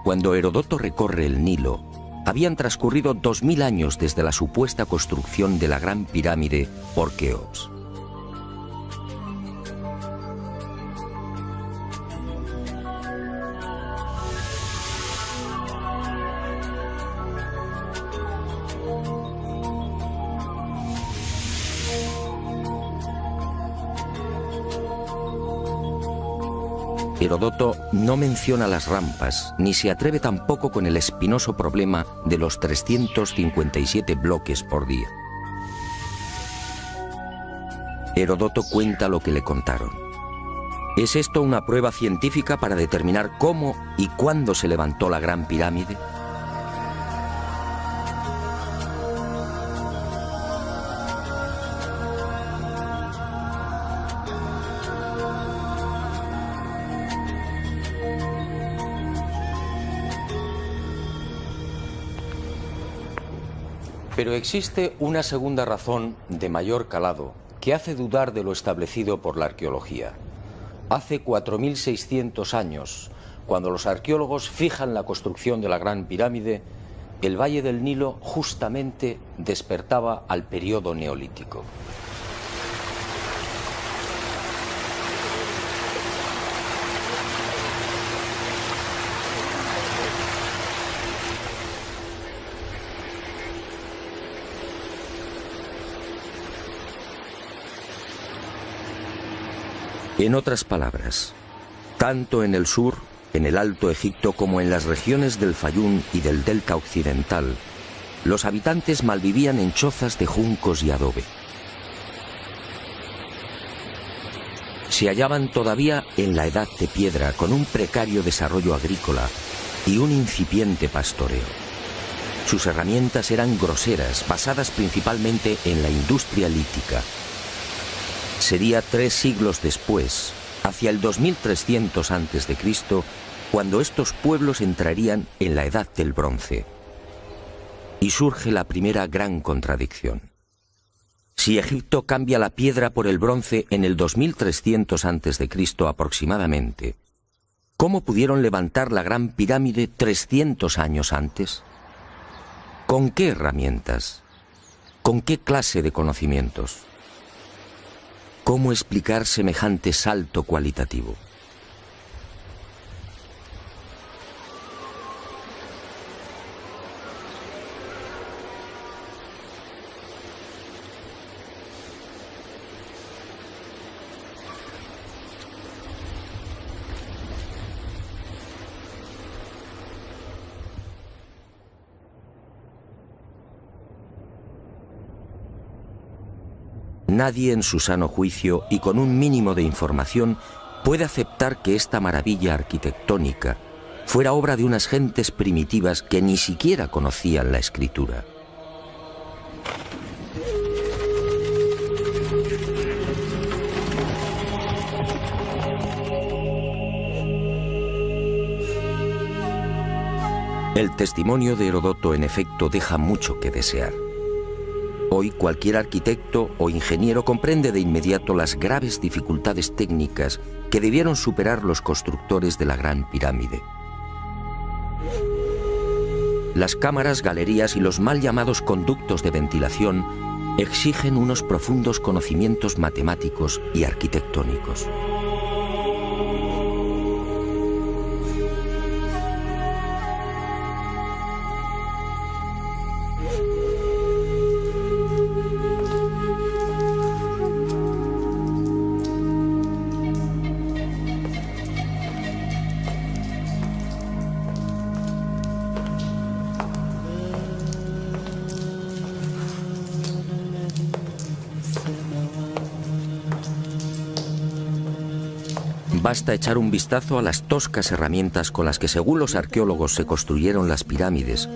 cuando Heródoto recorre el Nilo, habían transcurrido 2000 años desde la supuesta construcción de la Gran Pirámide por Keops. Heródoto no menciona las rampas, ni se atreve tampoco con el espinoso problema de los 357 bloques por día. Heródoto cuenta lo que le contaron. ¿Es esto una prueba científica para determinar cómo y cuándo se levantó la Gran Pirámide? Pero existe una segunda razón de mayor calado que hace dudar de lo establecido por la arqueología. Hace 4600 años, cuando los arqueólogos fijan la construcción de la Gran Pirámide, el Valle del Nilo justamente despertaba al periodo neolítico. En otras palabras, tanto en el sur, en el Alto Egipto, como en las regiones del Fayum y del Delta Occidental, los habitantes malvivían en chozas de juncos y adobe. Se hallaban todavía en la edad de piedra, con un precario desarrollo agrícola y un incipiente pastoreo. Sus herramientas eran groseras, basadas principalmente en la industria lítica. Sería 3 siglos después, hacia el 2300 a.C., cuando estos pueblos entrarían en la Edad del Bronce. Y surge la primera gran contradicción. Si Egipto cambia la piedra por el bronce en el 2300 a.C. aproximadamente, ¿cómo pudieron levantar la Gran Pirámide 300 años antes? ¿Con qué herramientas? ¿Con qué clase de conocimientos? ¿Cómo explicar semejante salto cualitativo? Nadie en su sano juicio y con un mínimo de información puede aceptar que esta maravilla arquitectónica fuera obra de unas gentes primitivas que ni siquiera conocían la escritura. El testimonio de Heródoto, en efecto, deja mucho que desear. Hoy cualquier arquitecto o ingeniero comprende de inmediato las graves dificultades técnicas que debieron superar los constructores de la Gran Pirámide. Las cámaras, galerías y los mal llamados conductos de ventilación exigen unos profundos conocimientos matemáticos y arquitectónicos. Basta echar un vistazo a las toscas herramientas con las que, según los arqueólogos, se construyeron las pirámides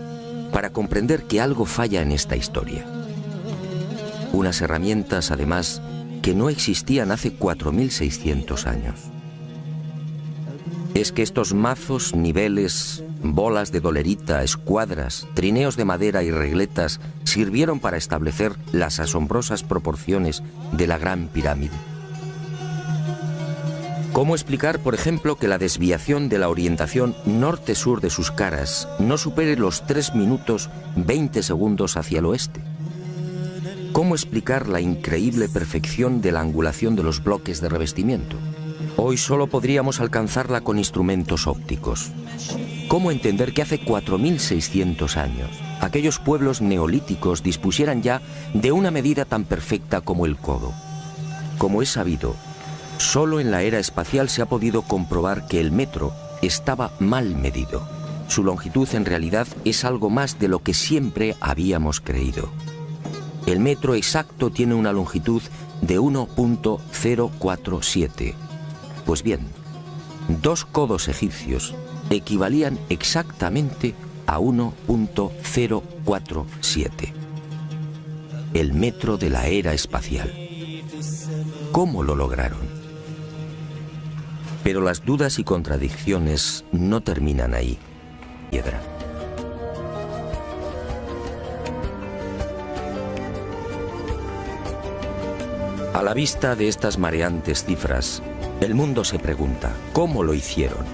para comprender que algo falla en esta historia. Unas herramientas, además, que no existían hace 4600 años. Es que estos mazos, niveles, bolas de dolerita, escuadras, trineos de madera y regletas sirvieron para establecer las asombrosas proporciones de la Gran Pirámide. ¿Cómo explicar, por ejemplo, que la desviación de la orientación norte-sur de sus caras no supere los 3 minutos 20 segundos hacia el oeste? ¿Cómo explicar la increíble perfección de la angulación de los bloques de revestimiento? Hoy solo podríamos alcanzarla con instrumentos ópticos. ¿Cómo entender que hace 4600 años aquellos pueblos neolíticos dispusieran ya de una medida tan perfecta como el codo? Como es sabido, solo en la era espacial se ha podido comprobar que el metro estaba mal medido. Su longitud en realidad es algo más de lo que siempre habíamos creído. El metro exacto tiene una longitud de 1.047. Pues bien, 2 codos egipcios equivalían exactamente a 1.047. El metro de la era espacial. ¿Cómo lo lograron? Pero las dudas y contradicciones no terminan ahí. Piedra. A la vista de estas mareantes cifras, el mundo se pregunta, ¿cómo lo hicieron?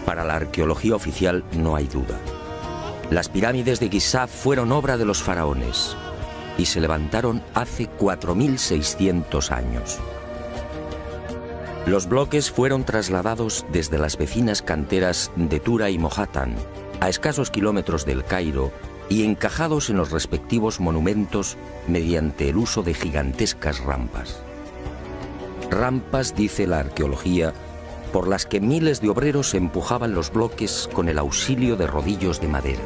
Para la arqueología oficial no hay duda. Las pirámides de Giza fueron obra de los faraones y se levantaron hace 4.600 años. Los bloques fueron trasladados desde las vecinas canteras de Tura y Mohatan, a escasos kilómetros del Cairo, y encajados en los respectivos monumentos mediante el uso de gigantescas rampas. Rampas, dice la arqueología, por las que miles de obreros empujaban los bloques con el auxilio de rodillos de madera.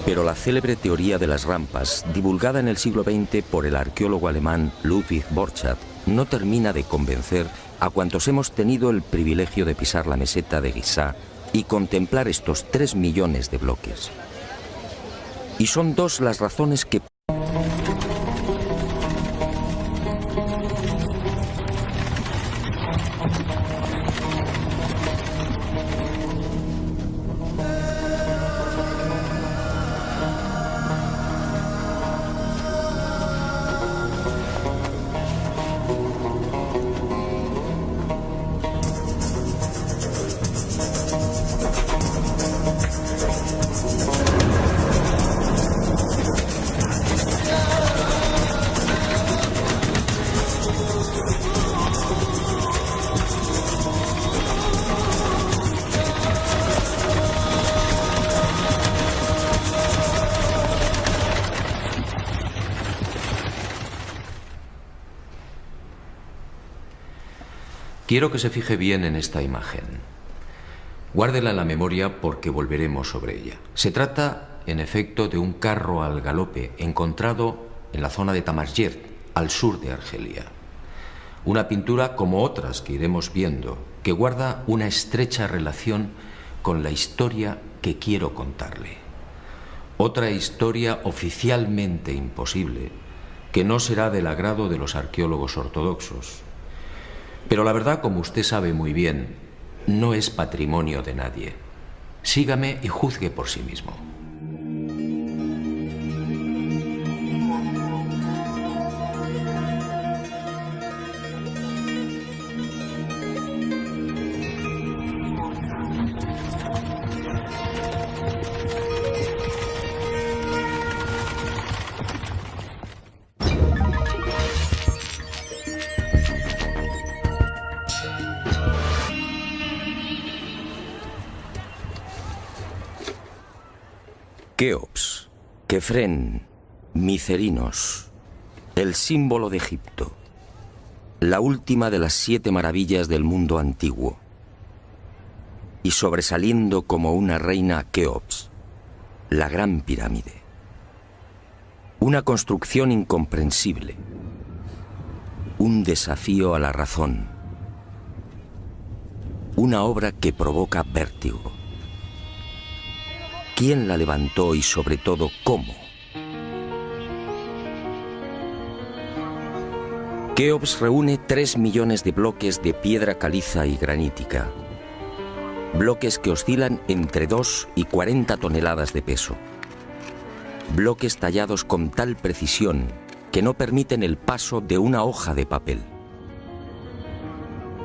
Pero la célebre teoría de las rampas, divulgada en el siglo XX por el arqueólogo alemán Ludwig Borchardt, no termina de convencer a cuantos hemos tenido el privilegio de pisar la meseta de Giza y contemplar estos 3 millones de bloques. Y son dos las razones que Quiero que se fije bien en esta imagen. Guárdela en la memoria porque volveremos sobre ella. Se trata, en efecto, de un carro al galope encontrado en la zona de Tamasjert, al sur de Argelia. Una pintura como otras que iremos viendo, que guarda una estrecha relación con la historia que quiero contarle. Otra historia oficialmente imposible, que no será del agrado de los arqueólogos ortodoxos. Pero la verdad, como usted sabe muy bien, no es patrimonio de nadie. Sígame y juzgue por sí mismo. Keops, Kefren, Micerinos, el símbolo de Egipto, la última de las 7 maravillas del mundo antiguo, y sobresaliendo como una reina Keops, la Gran Pirámide. Una construcción incomprensible, un desafío a la razón, una obra que provoca vértigo. ¿Quién la levantó y, sobre todo, cómo? Keops reúne 3 millones de bloques de piedra caliza y granítica. Bloques que oscilan entre 2 y 40 toneladas de peso. Bloques tallados con tal precisión que no permiten el paso de una hoja de papel.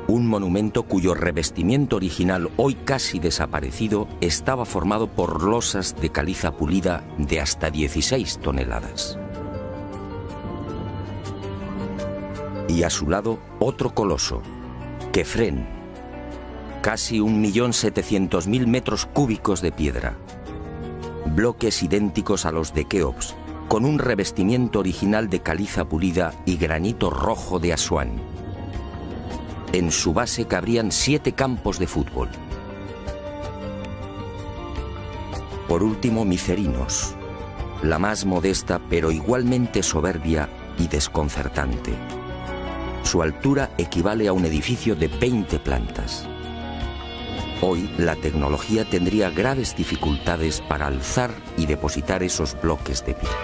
Un monumento cuyo revestimiento original, hoy casi desaparecido, estaba formado por losas de caliza pulida de hasta 16 toneladas. Y a su lado, otro coloso, Kefren, casi 1.700.000 metros cúbicos de piedra. Bloques idénticos a los de Keops, con un revestimiento original de caliza pulida y granito rojo de Asuán. En su base cabrían 7 campos de fútbol. Por último, Micerinos, la más modesta pero igualmente soberbia y desconcertante. Su altura equivale a un edificio de 20 plantas. Hoy la tecnología tendría graves dificultades para alzar y depositar esos bloques de piedra.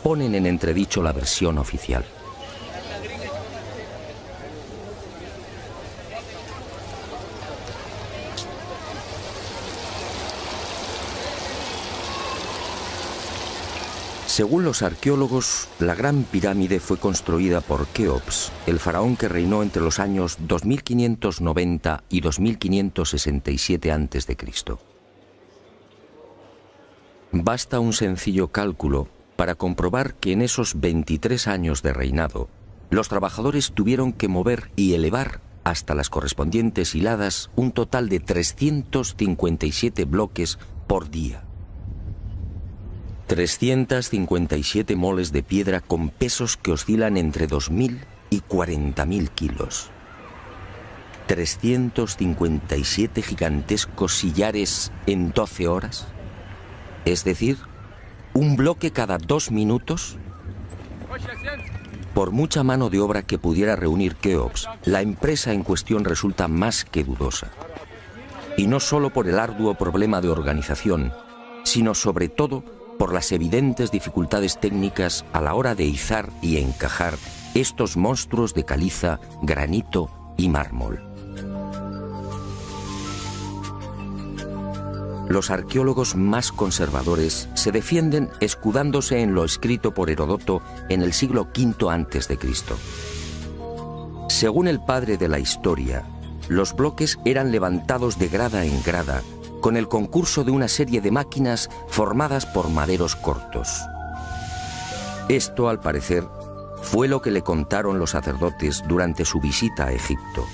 Ponen en entredicho la versión oficial. Según los arqueólogos, la Gran Pirámide fue construida por Keops, el faraón que reinó entre los años 2590 y 2567 a.C. Basta un sencillo cálculo para comprobar que en esos 23 años de reinado, los trabajadores tuvieron que mover y elevar hasta las correspondientes hiladas un total de 357 bloques por día. 357 moles de piedra con pesos que oscilan entre 2.000 y 40.000 kilos. 357 gigantescos sillares en 12 horas. Es decir, ¿un bloque cada 2 minutos? Por mucha mano de obra que pudiera reunir Keops, la empresa en cuestión resulta más que dudosa. Y no solo por el arduo problema de organización, sino sobre todo por las evidentes dificultades técnicas a la hora de izar y encajar estos monstruos de caliza, granito y mármol. Los arqueólogos más conservadores se defienden escudándose en lo escrito por Heródoto en el siglo V a.C. Según el padre de la historia, los bloques eran levantados de grada en grada con el concurso de una serie de máquinas formadas por maderos cortos. Esto, al parecer, fue lo que le contaron los sacerdotes durante su visita a Egipto.